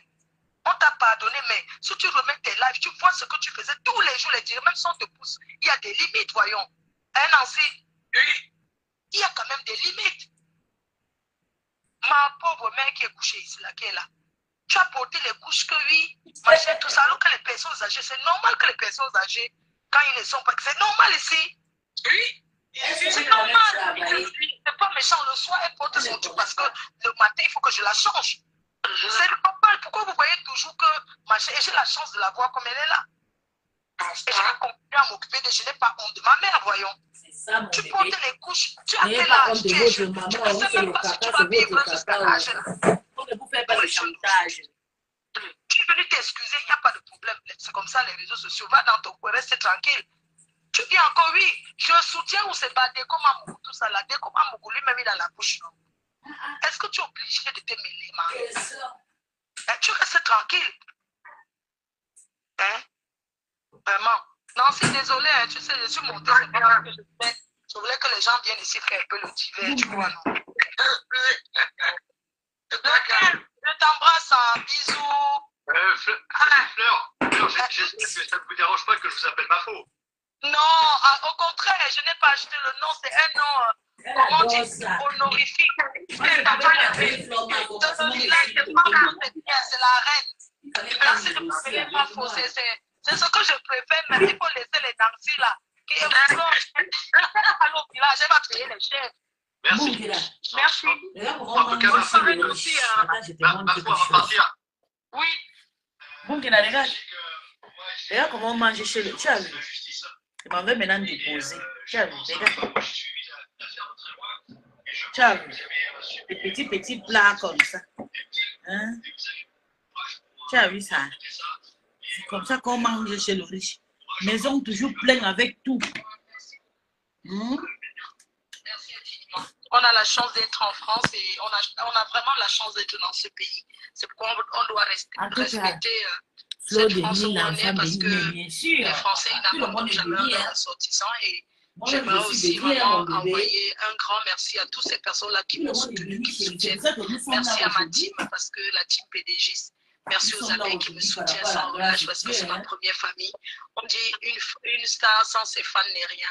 S1: On t'a pardonné, mais si tu remets tes lives, tu vois ce que tu faisais tous les jours, les dire, même si on te pousse, il y a des limites, voyons. Hein, Nancy? Oui. Il y a quand même des limites. Ma pauvre mère qui est couchée ici, là, qui est là. Tu as porté les couches que oui, machin, tout ça, alors que les personnes âgées, c'est normal que les personnes âgées, quand ils ne sont pas, c'est normal ici. Oui. C'est normal. C'est pas méchant. Le soir, elle porte son truc parce que le matin, il faut que je la change. C'est normal. Pourquoi vous voyez toujours que machin, et j'ai la chance de la voir comme elle est là. Et je vais continuer à m'occuper de, je n'ai pas honte de ma mère, voyons.
S3: Ça,
S1: tu portes les couches, tu as quel
S3: pas
S1: âge,
S3: honte de votre maman, vous c'est le caca, c'est votre caca. On ne vous fait pas le chantage.
S1: Tu es venu t'excuser, il n'y a pas de problème. C'est comme ça les réseaux sociaux. Va dans ton coin, reste tranquille. Tu dis encore oui, je soutiens ou c'est pas comme un tout ça là, comme un mougou lui-même il a la bouche. Est-ce que tu es obligé de te mêler, maman? Tu restes tranquille. Hein? Vraiment. Non, c'est désolé, hein, tu sais, je suis montée, c'est pas ce que je fais. Je voulais que les gens viennent ici faire un peu le divers, tu vois, non? Je t'embrasse, hein, bisous.
S5: Fleur, j'espère que ça ne vous dérange pas que je vous appelle Mafo.
S1: Non, au contraire, je n'ai pas acheté le nom, c'est un nom, comment dire, honorifique. C'est la reine. Merci de m'appeler Mafo, c'est
S4: C'est ce que je préfère, mais il faut laisser les danser là. Qui est bon. Allô, au village, elle va payer les chefs.
S5: Merci.
S4: Merci.
S5: Ma foi, on va partir.
S4: Oui.
S3: Bon, qui n'a dégage. Regarde comment on mange chez le. Tu as vu? Il m'avait maintenant déposé. Tu as vu? Regarde. Tu as vu? Des petits plats comme ça. Hein? Tu as vu ça? C'est comme ça qu'on mange chez le riche. Maison toujours pleine avec tout.
S4: On a la chance d'être en France et on a vraiment la chance d'être dans ce pays. C'est pourquoi on doit respecter cette France où on est parce que les Français n'abandonnent jamais leurs ressortissants et j'aimerais aussi vraiment envoyer un grand merci à toutes ces personnes-là qui me soutiennent, qui me soutiennent. Merci à ma team parce que la team PDG, merci aux amis qui me soutiennent sans relâche parce que c'est ma première famille. On dit une star sans ses fans n'est rien.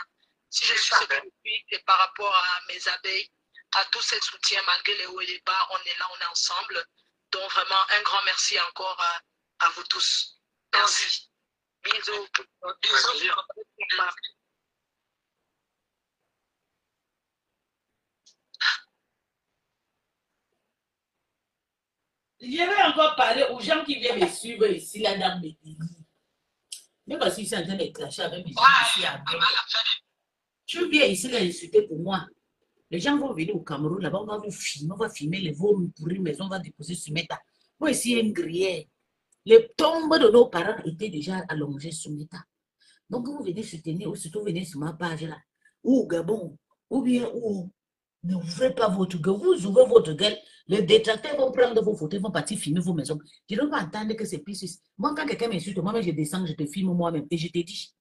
S4: Si je suis ce que je suis, c'est par rapport à mes abeilles, à tous ces soutiens, malgré les hauts et les bas, on est là, on est ensemble. Donc vraiment, un grand merci encore à vous tous. Merci. Bisous. Bisous.
S3: Je vais encore parler aux gens qui viennent me suivre ici, là, dans mes délits. Même parce qu'ils sont en train de clasher avec mes gens ici. Tu viens ici, là, insulter pour moi. Les gens vont venir au Cameroun, là-bas, on va vous filmer, on va filmer les veaux pourris, mais on va déposer sur Meta. Moi, ici, un gruyère. Les tombes de nos parents étaient déjà allongées sur Meta. Donc, vous venez soutenir, ou surtout venez sur ma page, là, ou au Gabon, ou bien où. Ne ouvrez pas votre gueule, vous ouvrez votre gueule, les détracteurs vont prendre vos photos, vont partir filmer vos maisons. Je ne veux pas entendre que c'est plus. Moi, quand quelqu'un m'insulte, moi-même, je descends, je te filme moi-même, et je te dis,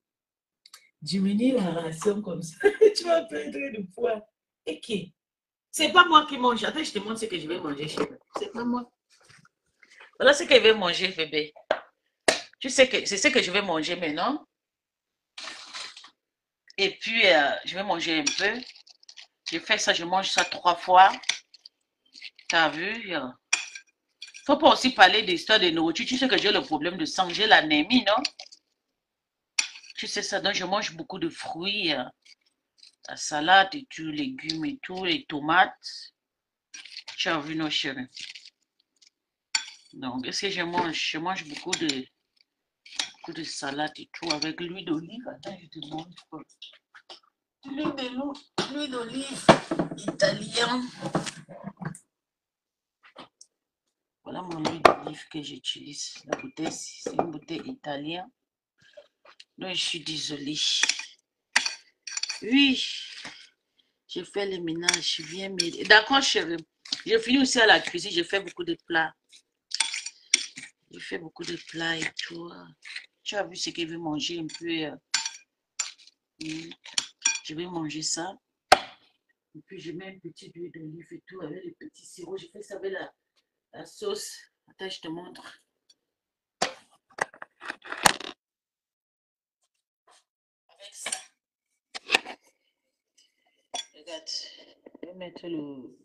S3: diminue la ration comme ça, tu vas perdre du poids. Et qui? C'est pas moi qui mange. Attends, je te montre ce que je vais manger chez moi. C'est pas moi. Voilà ce que je vais manger, bébé. Tu sais que c'est ce que je vais manger maintenant. Et puis, je vais manger un peu. Je fais ça, je mange ça 3 fois. T'as vu? Faut pas aussi parler d'histoire de nourriture. Tu sais que j'ai le problème de sang, j'ai l'anémie, non? Tu sais ça, donc je mange beaucoup de fruits, la salade et tout, légumes et tout, les tomates. Tu as vu, nos chéris? Donc, qu'est-ce que je mange? Je mange beaucoup de salade et tout avec l'huile d'olive. Attends, je te montre. L'huile d'olive italien. Voilà mon huile d'olive que j'utilise. La bouteille, c'est une bouteille italienne. Donc, je suis désolée. Oui, j'ai fait le ménage. Je viens m'aider. D'accord, chérie. Je finis aussi à la cuisine. Je fais beaucoup de plats. Je fais beaucoup de plats et tout. Tu as vu ce que je vais manger un peu. Je vais manger ça. Et puis, je mets un petit huile d'olive et tout avec le petit sirop. Je fais ça avec la sauce. Attends, je te montre. Avec ça. Regarde. Je vais mettre le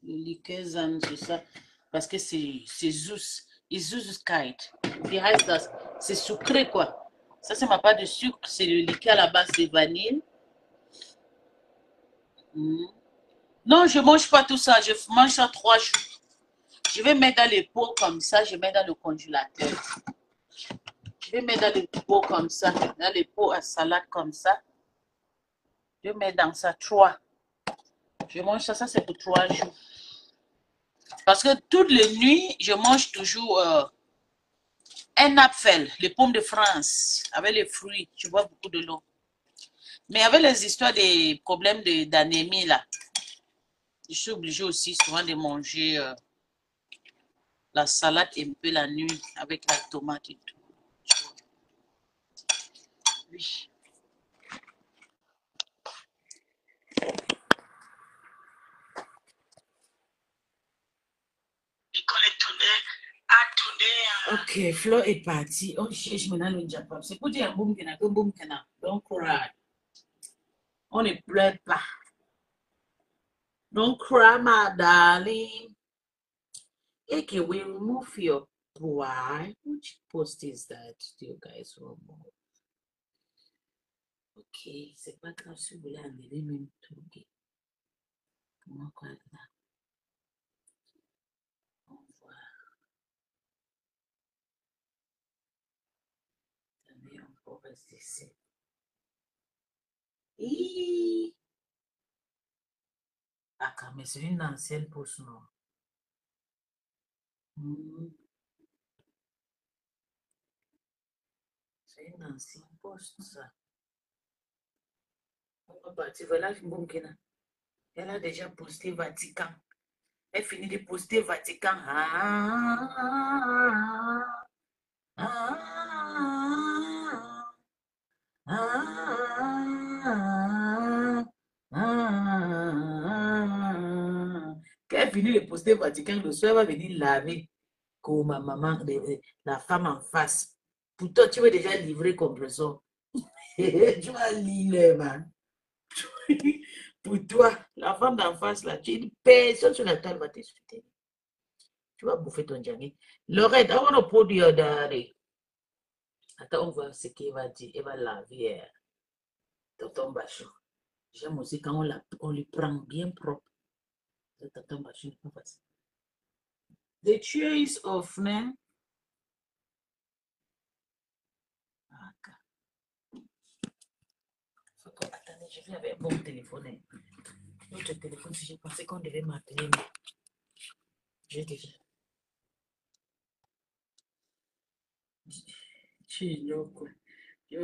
S3: liqueur zan sur ça. Parce que c'est Zeus. Kite. Puis reste c'est sucré quoi. Ça, c'est ma part de sucre. C'est le liqueur à la base de vanille. Non, je ne mange pas tout ça. Je mange ça 3 jours. Je vais mettre dans les pots comme ça. Je mets dans le congélateur. Je vais mettre dans les pots comme ça. Dans les pots à salade comme ça. Je mets dans ça 3. Je mange ça. Ça, c'est pour 3 jours. Parce que toutes les nuits, je mange toujours un apfel, les pommes de France, avec les fruits. Je bois beaucoup de l'eau. Mais avec les histoires des problèmes d'anémie, là, je suis obligée aussi souvent de manger la salade un peu la nuit avec la tomate et tout. Oui. Ok, Flo est parti. On cherche maintenant le Japon. C'est pour dire boum kena, boum kena. Don't cry. On ne pleure pas. Don't cry, my darling. Okay, we remove your Why? Which post is that? Do you guys remember? Ok, c'est pas grave si vous voulez enlever même tout. Okay. Comment quoi là? On voit. Attendez, on va passer ici. Ah, quand même, c'est une ancienne post, non? C'est une ancienne post, ça. On va partir. Voilà, elle a déjà posté Vatican. Elle finit de poster Vatican. Quand elle finit de poster Vatican, le soir, elle va venir laver comme ma maman, la femme en face. Pour toi, tu veux déjà livrer compression. Tu vas lire, man. Pour toi, la femme d'en face, là, tu es une personne sur laquelle va te soutenir. Tu vas bouffer ton jamie. Lorette, I want to put your daddy. Attends, on voit ce qu'il va dire. Elle va laver tonton Bachou. J'aime aussi quand on lui prend bien propre. Tonton Bachou, pas facile. The choice of name. Attendez, je viens avec mon téléphone. Notre téléphone, si je pensais qu'on devait m'appeler. J'ai déjà. J'ai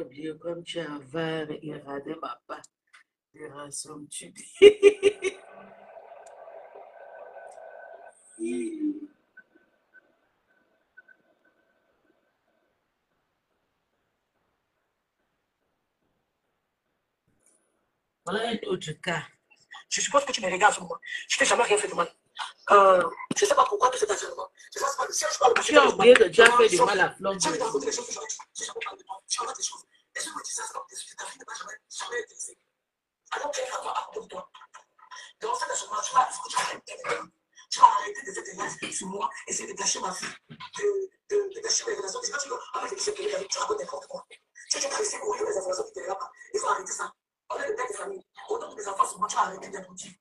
S3: oublié comme tu as regardé ma part de rançon. Voilà un autre cas. Je suppose que tu me regardes sur moi. Je t'ai jamais rien fait de mal. Je ne sais pas pourquoi tu fais acharnement. Tu as oublié que tu as fait du mal à Flambe. Tu as raconté les choses que j'aurais dit. Je jamais parlé de toi. Tu racontes des choses. Est-ce que tu me dis ça, c'est comme ta fille ne m'a jamais intéressé. Alors tu es à moi à propos de toi. Dans cet acharnement, tu vas arrêter de faire des lives sur moi, essayer de gâcher ma vie, de gâcher mes relations. C'est pas tu veux arrêter de se payer avec, tu racontes n'importe quoi. Tu as laissé courir les informations qui te regardent pas. Il faut arrêter ça. On est le père de famille. Autant que mes enfants sur moi, tu vas arrêter d'être petit.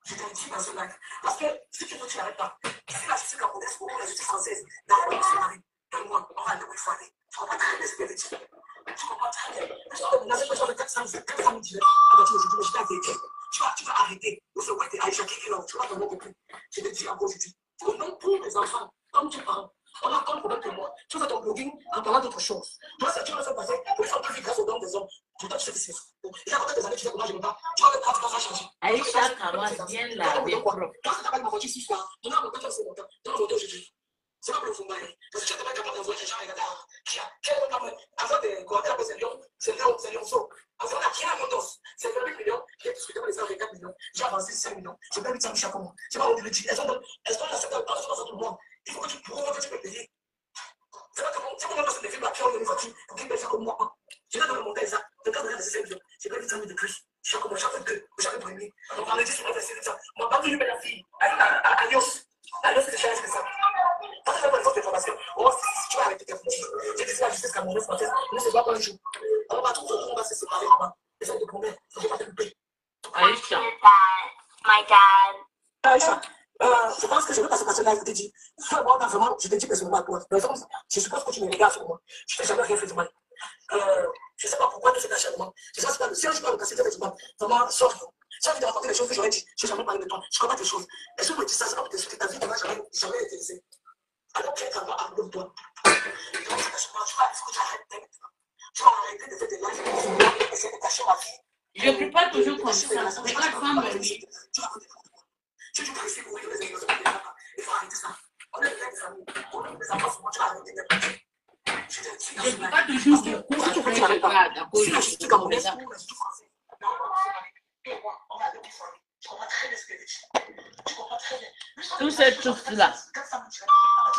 S3: Je t'ai dit dans ce live. Parce que si tu veux, tu n'arrêtes pas. Si la justice camerounaise ou la justice française n'arrête pas de se marier, donne-moi, on va aller où il faut aller. Tu comprends très bien ce que je dis. Tu comprends très bien. Dans cette question de 400 000 direct, à partir d'aujourd'hui, mais je t'ai vérifié. Tu vas arrêter de faire ouais, Aïcha qui est là. Tu vas t'en moquer plus. Je te dis encore aujourd'hui. Au nom pour les enfants, comme tu parles, on a comme problème que moi. Tu fais ton blogging en parlant d'autre chose. Toi, tu vas faire passer pour faire plus grâce aux dons des hommes. Pourtant, tu sais que c'est faux. Il y a encore des années, tu sais que moi, je ne veux pas. Tu vas le prendre, tu vas changer. Aïcha Kawa, bien là.
S1: Toi, tu n'as pas de ma voiture 6 fois. Tu n'as pas de c'est longtemps. Tu n'as pas de aujourd'hui. C'est pas pour le fond, parce que tu n'es pas capable d'envoyer les gens regarder. Quel est le avant de quoi c'est Lyon, c'est Lyonceau. Avant la Kina Mondos, c'est 28 millions. J'ai discuté avec les gens, 4 millions. J'ai avancé 5 millions. Je paye 800 chaque mois. Je ne sais pas où tu le dis. Est-ce qu'on a cette tout le monde? Il faut que tu prouves que tu peux payer. C'est pas que si on a des films à qui on a une voiture, pour qu'ils payent ça comme moi. Je viens de me monter ça. De quand on a des 5 millions, j'ai payé 800 000 de plus. Chaque mois, chaque deux, chaque premier. Donc, on a dit sur ma fille, mon papa lui met la fille à Alios. Alios, c'est cher que ça. Parce que les autres informations, si tu vas arrêter tes foutus, j'ai dit la justice camerounaise française, ne se voit pas un jour. On va tout on va se séparer. Et ça te promet, je ne vais pas te couper.
S3: Aïcha.
S6: My dad.
S1: Aïcha, je pense que je vais passer par ce live, je te dis. Moi, vraiment, je te dis que c'est moi, toi. Je suppose que tu me regardes sur moi. Je ne t'ai jamais rien fait de mal. Je ne sais pas pourquoi tu fais d'acharnement. Je ne sais pas si un jour tu vas me casser tes vêtements. Vraiment, sorry. J'ai envie de raconter les choses que j'aurais dit. Je n'ai jamais parlé de toi. Je connais tes choses. Est-ce que tu me dis ça, c'est comme que ta vie ne m'a jamais intéressé. Alors tu es à moi à propos de toi. Donc, il faut que tu arrêtes. Tu vas arrêter de faire des lives sur moi, essayer de cacher ma vie.
S3: Je ne peux pas toujours comme ça. Regarde, femme, oui.
S1: Tu vas raconter pour toi. Tu vas essayer de courir les informations que tu n'as pas. Il faut arrêter ça. On est une de famille. On est des enfants sur moi, tu vas arrêter d'être petit. Je ne peux pas toujours beaucoup après je regarde à cause de ce que on est là. Tout cette chose-là.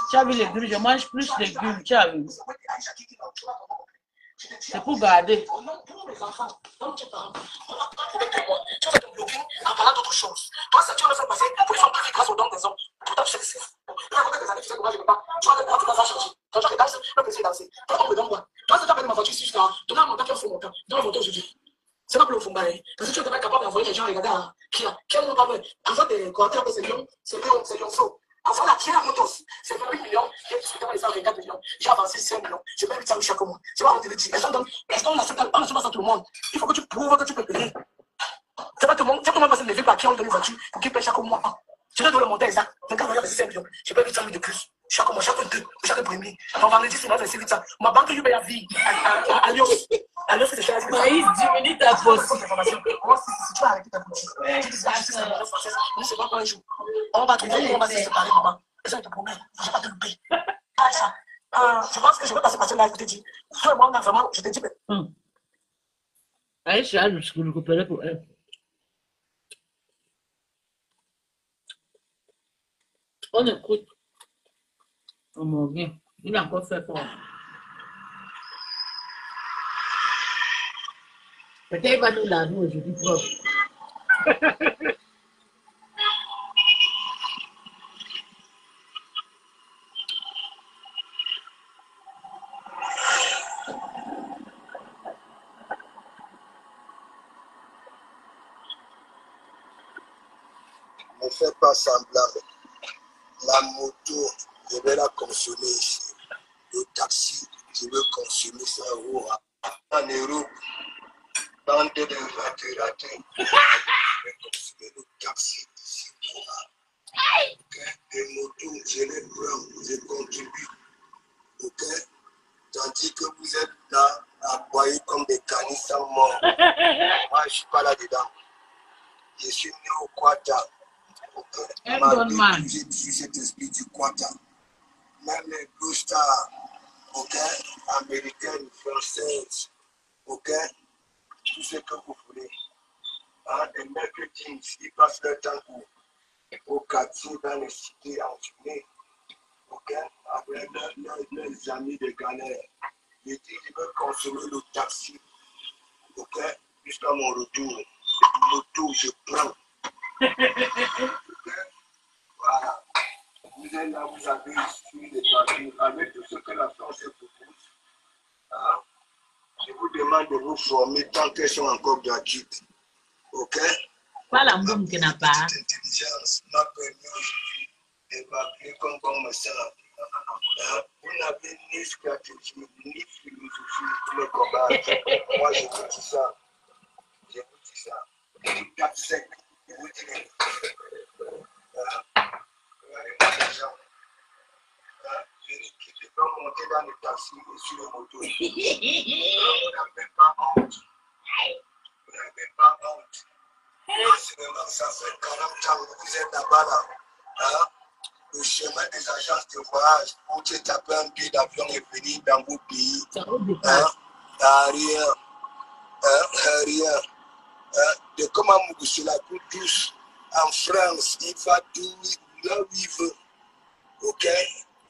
S1: Tu as vu les légumes, je mange plus de légumes, tu as vu.
S3: C'est pour garder.
S4: Non, pour mes enfants. Donc, tu parles. On va pas trouver témoin. Tu fais ton blogging en parlant d'autre chose. Toi, ça, tu vas le faire passer pour les femmes qui grâce aux dons des hommes. Tout à fait, c'est fou. Tu vas des années, tu sais que moi, je ne veux pas. Tu vas le voir, tu vas changer. Quand tu danses, le plaisir de danser. Toi, on me donne quoi? Toi, c'est ta peine de ma voiture ici, jusqu'à. Tu as un montant qui a fait mon temps. Dans la moto aujourd'hui. C'est pas pour le fond, parce que tu es capable d'envoyer les gens regarder qui a mon pas vrai. En fait, des commentaires, c'est lion faux. Avant la tienne, c'est 28 millions, j'ai discuté avec les 24 millions, j'ai avancé 5 millions, j'ai pas 800 000 chaque mois. C'est pas honte de le dire. Est-ce qu'on accepte pas à tout le monde? Il faut que tu prouves que tu peux payer. C'est pas tout le monde va se lever par qui on donne une voiture pour qu'il paye chaque mois. Je dois le monter exact. Donc, quand on a 5 millions, j'ai pas 800 000 de plus. Chaque mois, chaque deux, chaque premier. On va enregistrer, on va verser 800. Ma banque, je paye à vie. À Lyon. À Lyon, c'est cher.
S3: Maïs, diminue ta poste.
S4: Si tu vas arrêter ta boutique, tu dis ça, nous, c'est pas pour un jour. On va trouver, on va se séparer, maman. Et ça, je te promets, je vais pas te louper. Ça. Je pense que je vais passer par là, je te dis. Toi et moi, on a vraiment, je te dis, mais.
S3: Aïcha, je le récupérer pour elle. On écoute. Oh mon Dieu, il a encore fait fort. Peut-être qu'il va nous laver aujourd'hui propre.
S7: Ne fais pas semblant. La moto, je vais la consommer ici. Le taxi, je veux consommer 100 euros. En Europe, bande de ratés. Je vais consommer le taxi ici. Les motos, je les prends, je contribue. Ok? Tandis que vous êtes là à boyer comme des canis sans mort. Moi, je ne suis pas là-dedans. Je suis né au Quata. J'ai dit cet esprit du Quata. Même les blue stars, ok, américaines, françaises, ok, tout ce que vous voulez. Hein, les mecs jeans, ils passent leur temps au quartier, dans les cités, en fumée, ok, avec leurs amis de galère. J'ai dit, je veux consommer le taxi, ok, jusqu'à mon retour. L'auto, je prends. Okay? Voilà. Vous êtes là, vous avez ici des papiers avec tout ce que la France propose. Hein? Je vous demande de vous former tant qu'elles sont encore gratuites. Ok?
S3: Pas la boum qui n'a pas.
S7: L'intelligence m'a permis aujourd'hui d'évacuer comme me semble. Vous n'avez ni stratégie, ni philosophie pour le combat. Moi, je vous dis ça. Je vous dis ça. 4 sec, je vous dis. Regardez-moi les gens. Je ne peux pas monter dans le taxi et sur le moto. Vous n'avez pas honte. Vous n'avez pas honte. Ça fait 40 ans que vous êtes là-bas. Là. Hein? Le chemin des agences de voyage pour te taper un billet d'avion et venir dans vos pays. Hein? Rien. Hein? Rien. Hein? De comment Mougoussela coûte tous en France, il va tout là où il veut. Ok?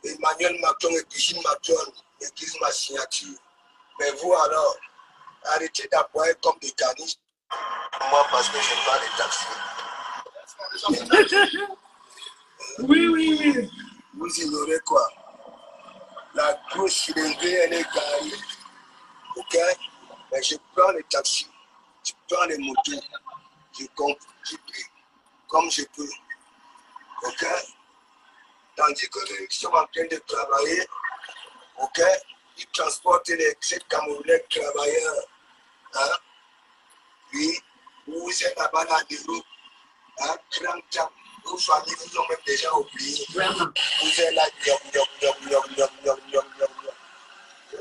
S7: Emmanuel Macron et Brigitte Macron écrivent ma signature. Mais vous alors, arrêtez d'aboyer comme des caniches. Moi, parce que je parle des taxis.
S3: Oui.
S7: Vous ignorez quoi? La grosse cylindrée, elle est garée. Ok? Mais je prends les taxis, je prends les motos, je contribue comme je peux. Ok? Tandis que ceux qui sont en train de travailler, ok? Ils transportent les Camerounais travailleurs. Hein? Puis, vous êtes là-bas dans l'Europe, hein? 30 ans. Vos familles vous ont même déjà oublié.
S3: Vraiment.
S7: Vous êtes là, c'est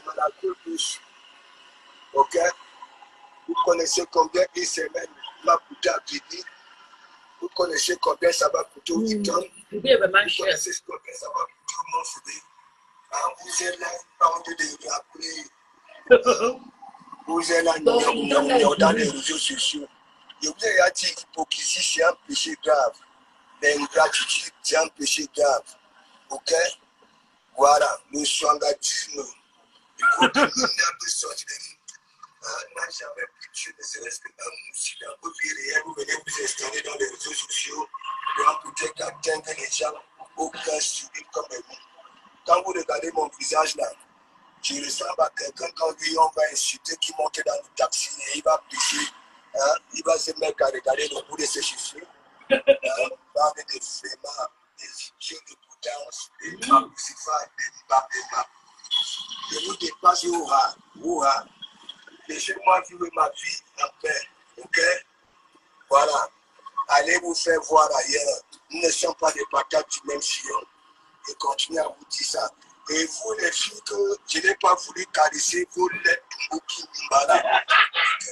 S7: dans la queue douce. Ok? Vous connaissez combien une semaine m'a coûté à Guinée? Vous connaissez combien ça va coûter au Titan? Vous connaissez combien ça va coûter au Mont Foudé? Vous êtes là, bande de rappeler. Vous êtes là, dans les réseaux sociaux. Je vous ai dit l'hypocrisie, c'est un péché grave. L'ingratitude, c'est un péché grave. Ok? Voilà, le sangatisme, Il faut de sortir de nous. N'a jamais pu tuer ne serait-ce qu'un moussi dans vos vies réelles. Vous venez vous installer dans les réseaux sociaux pour peut-être atteindre les gens aucun suivi comme vous. Quand vous regardez mon visage là, je ressemble à quelqu'un quand lui on va insulter qui monte dans le taxi et il va pisser. Il va se mettre à regarder le bout de ses cheveux. Parler des flemmards, des idiots de potence, des papoussifas, des babémas. Je vous dépasse au rat. Laissez-moi vivre ma vie en paix. Ok? Voilà. Allez vous faire voir ailleurs. Nous ne sommes pas des patates du même sillon. Je continue à vous dire ça. Et vous, les filles, que je n'ai pas voulu caresser vos lettres qui me baladent. Ok?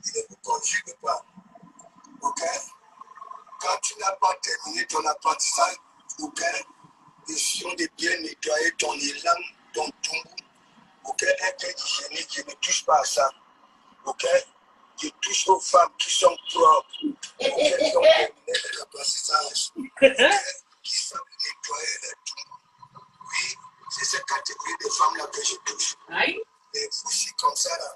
S7: Je ne vous conjugue pas. Ok? Quand tu n'as pas terminé ton apprentissage, ok? Question de bien nettoyer ton élan, ton tombou. Ok? Être hygiénique, je ne touche pas à ça. Ok? Je touche aux femmes qui sont propres. Ok? Qui ont terminé l'apprentissage. Ok? Qui savent nettoyer leur tombou. Oui, c'est cette catégorie de femmes-là que je touche. Et vous aussi, comme ça, là,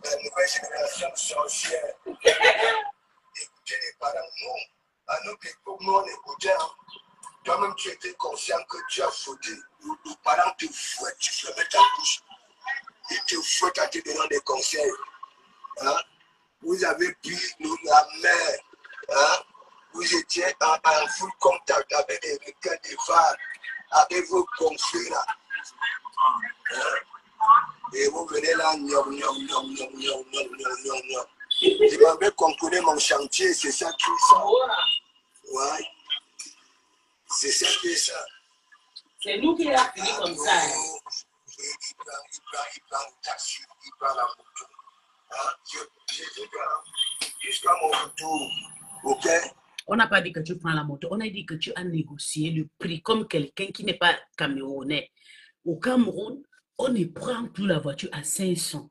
S7: la nouvelle génération sorcière. Écoutez les parents, non. À notre époque, nous, on écoutait. Toi-même, tu étais conscient que tu as fauté. Les parents te fouettent, tu fermes ta bouche. Ils te fouettent en te donnant des conseils. Vous avez pris la mer. Vous étiez en full contact avec des requins de vagues, avec vos confrères là. Et vous venez là, Je m'avais contrôlé mon chantier, c'est ça qui est ça. Ouais. C'est ça qui est ça.
S3: C'est nous qui l'avons fini comme ça.
S7: Il prend le taxi, il prend la moto. J'ai dit jusqu'à mon retour, ok?
S3: On n'a pas dit que tu prends la moto, on a dit que tu as négocié le prix comme quelqu'un qui n'est pas camerounais. Au Cameroun, on ne prend plus la voiture à 500.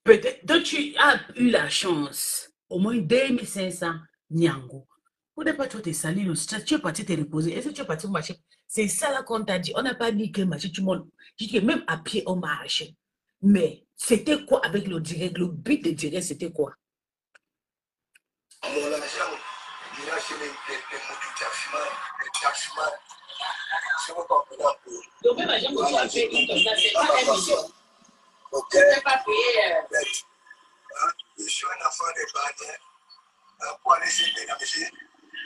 S3: Peut-être que tu as eu la chance, au moins 2500 Nyango. Au départ, tu t'es sali le stress, tu es parti te reposer. Est-ce que tu es parti marcher? C'est ça là qu'on t'a dit. On n'a pas dit que marcher, tu montes. Je dis que même à pied, on marche. Mais c'était quoi avec le direct? Le but de direct, c'était quoi?
S7: Mon argent, il a chez les taximans. Je vous comprends un peu.
S3: Donc, même l'argent que tu as payé comme ça, c'est pas 1 million.
S7: Ok.
S3: Tu n'as pas payé.
S7: Je suis un enfant de barrières. Pour aller se mélanger,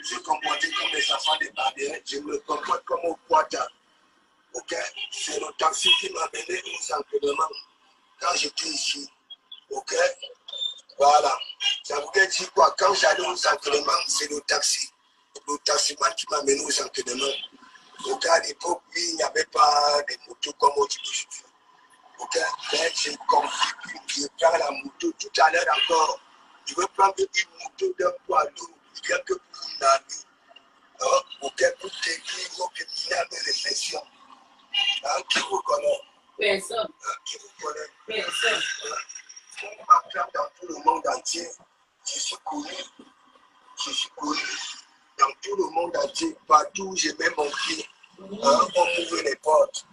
S7: je comportais comme les enfants de barrières. Je me comporte comme au Poitin. Ok. C'est le taxi qui m'a mené aux entraînements quand j'étais ici. Ok. Voilà. Ça voulait dire quoi? Quand j'allais aux entraînements, c'est le taxi. Le taximan qui m'a mené aux entraînements. Donc à l'époque, oui, il n'y avait pas de moto comme aujourd'hui. Ok, mais j'ai compris que je prends la moto tout à l'heure encore. Je veux prendre une moto d'un poids lourd, rien que pour une année. Ok, pour t'écrire, il faut que tu aies des réflexions. Qui vous connaît?
S3: Personne.
S7: Qui vous connaît?
S3: Personne.
S7: On m'appelle dans tout le monde entier. Je suis connu. Dans tout le monde entier, partout où je mets mon pied. On m'ouvre les portes.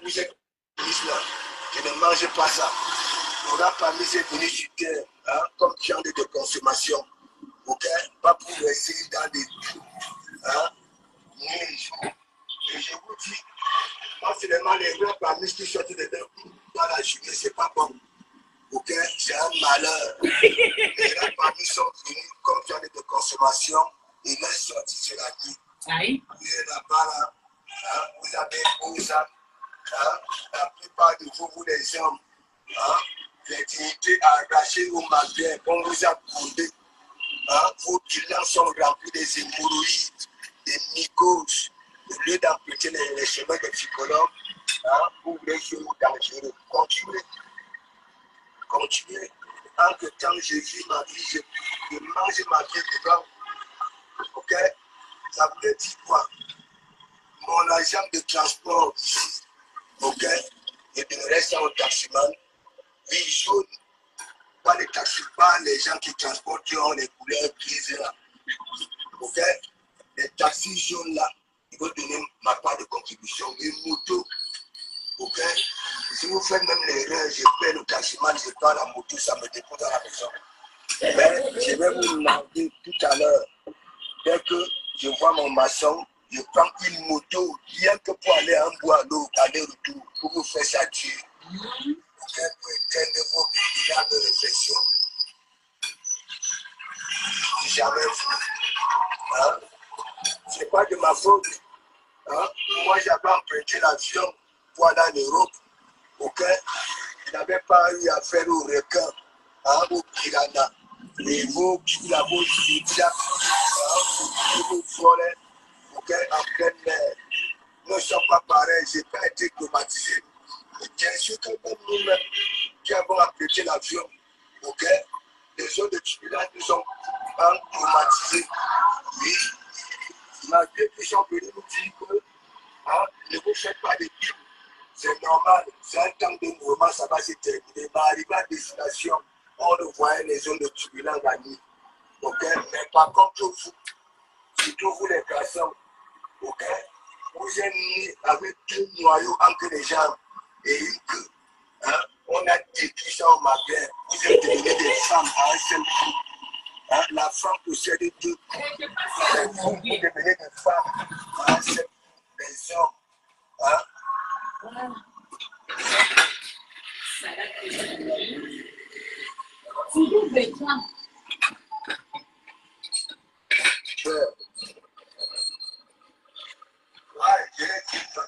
S7: Vous êtes là. Je ne mange pas ça. On a pas mis ces venus sur terre comme viande de consommation. Ok? Pas pour rester dans des trous. Et je vous dis, non seulement les gens parmi qui sortent dans la journée, c'est pas bon. Ok? C'est un malheur. Les gens parmi sont venus comme viande de consommation. Il est sorti sur la nuit. Vous êtes là-bas, là. Vous avez beau ça. La plupart de vous, les hommes, les dignités arrachées au magasin, on vous a coudé. Vos bilans sont remplis des hémorroïdes, des mycoses. Au lieu d'emprunter les chemins des psychologues, vous voulez jouer dangereux. Continuez. Entre temps, je vis ma vie, je mange ma vie devant. Ok? Ça veut dire quoi? Mon agent de transport ici, ok? Et puis le reste au taximan, oui, jaune. Pas les taxis, pas les gens qui transportent qui ont les couleurs grises là. Ok? Les taxis jaunes là, ils vont donner ma part de contribution. Les motos, Ok? Si vous faites même l'erreur, je paie le taximan, je prends la moto, ça me dépose à la maison. Mais je vais vous demander tout à l'heure, dès que je vois mon maçon, je prends une moto, rien que pour aller en bois à l'eau, aller-retour, pour vous faire ça tuer. Ok? Pour éteindre vos milliards de réflexion. Jamais vu. Hein? C'est pas de ma faute. Hein? Moi, j'avais emprunté l'avion pour aller en Europe. Ok? Je n'avais pas eu affaire aux requins, hein, aux piranhas. Les veaux qui la vont qui vous volent, ok, en pleine mer. Nous ne sommes pas pareils, je n'ai pas été traumatisé. Et bien sûr que même nous-mêmes qui avons emprunté l'avion, ok, les zones de turbulence nous sont traumatisés. Oui, malgré qu'ils sont venus nous dire que hein, ne vous faites pas de pire. C'est normal, c'est un temps de mouvement, ça va se terminer. Mais arrivé à destination, on ne voyait les zones de turbulence la nuit. Ok? Mais par contre, vous, surtout vous les garçons, ok? Vous êtes mis avec deux noyaux entre les jambes et une queue. Hein? On a détruit ça au magasin. Vous êtes devenus des femmes à un seul coup. Hein? La femme possède deux coups. Vous devenez des femmes à un seul coup. Les hommes. Hein?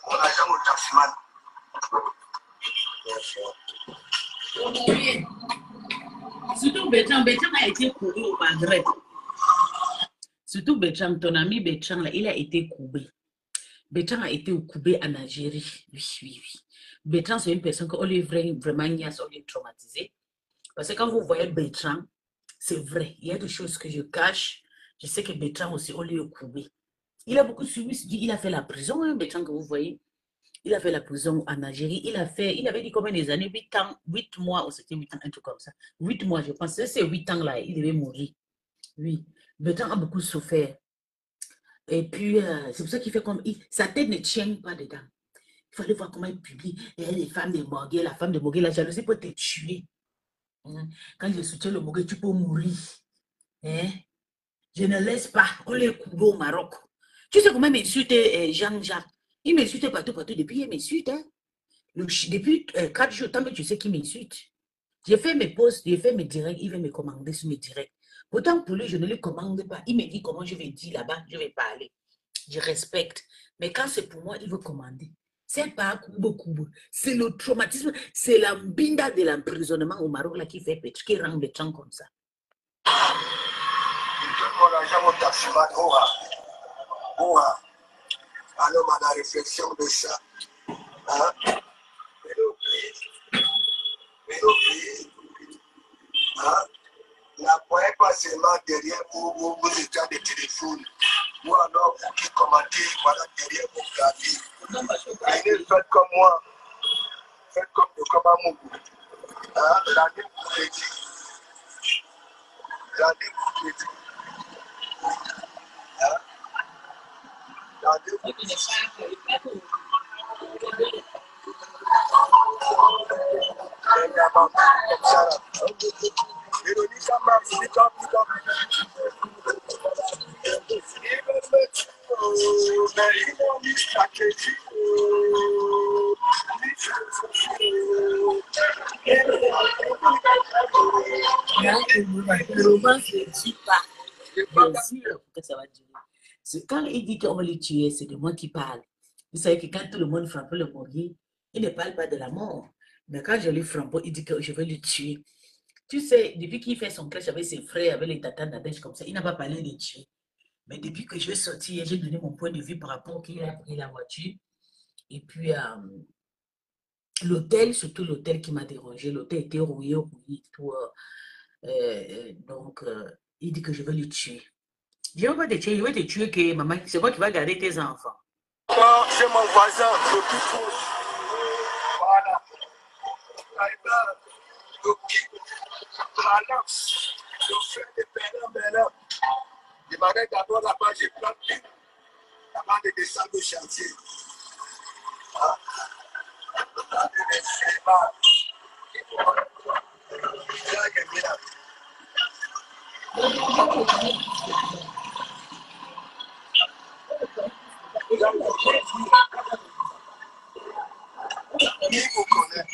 S7: On a jamais au taximan.
S3: Surtout Bertrand a été couru au Maghreb. Surtout Bertrand, ton ami Bertrand, là, il a été coupé. Bertrand a été coupé en Algérie. Oui. Bertrand, c'est une personne qu'on est vraiment niaise, on est traumatisé. Parce que quand vous voyez Bertrand, c'est vrai, il y a des choses que je cache. Je sais que Bertrand aussi, on l'a coupé. Il a beaucoup suivi, il a fait la prison, hein, Bertrand, que vous voyez. Il a fait la prison en Algérie. Il avait dit combien des années? 8 ans, 8 mois, ou c'était 8 ans, un truc comme ça. 8 mois, je pense. C'est 8 ans là, il devait mourir. Oui. Bertrand a beaucoup souffert. Et puis, c'est pour ça qu'il fait comme. Sa tête ne tient pas dedans. Il fallait voir comment il publie. Et les femmes de Morguet, la femme de Morguet, la jalousie peut te tuer. Hein? Quand je soutiens le Morguet, tu peux mourir. Hein? Je ne laisse pas. On les coupe au Maroc. Tu sais comment il m'insulte Jean-Jacques? Il m'insulte partout. Depuis, il m'insulte. Hein? Depuis 4 jours, tant que tu sais qu'il m'insulte. J'ai fait mes posts, j'ai fait mes directs, il veut me commander sur mes directs. Pourtant, pour lui, je ne le commande pas. Il me dit comment je vais dire là-bas, je vais parler. Je respecte. Mais quand c'est pour moi, il veut commander. C'est pas Kubo. C'est le traumatisme, c'est la binda de l'emprisonnement au Maroc là, qui fait qui rend les gens comme ça.
S7: Alors, à la réflexion de ça, hein? Mais hein? N'appuyez pas seulement derrière vos écrans de téléphone, ou alors vous qui commentez voilà, derrière vos claviers. Faites comme moi, faites comme le Kamamougou. Hein? Regardez pour les dire. Regardez pour les dire. Hein? Regardez pour les dire.
S3: Le romance ne dit pas. Bien sûr que ça va durer. Quand il dit qu'on va le tuer, c'est de moi qui parle. Vous savez que quand tout le monde frappe le Morguet, il ne parle pas de la mort. Mais quand je lui frappe, il dit que je vais le tuer. Tu sais, depuis qu'il fait son clash avec ses frères, avec les tatas d'Adèche comme ça, il n'a pas parlé de tuer. Mais depuis que je vais sortir, j'ai donné mon point de vue par rapport à qu'il a pris la voiture. Et puis, l'hôtel, surtout l'hôtel qui m'a dérangé, l'hôtel était rouillé, tout. Donc, il dit que je vais le tuer. Je ne vais pas te tuer, je vais te tuer que maman, c'est quoi qui va garder tes enfants?
S7: C'est mon voisin, le plus proche. Voilà. Le frère de Bernard. Je m'arrête d'abord là-bas, j'ai planté avant de descendre au chantier. Qui vous connaît?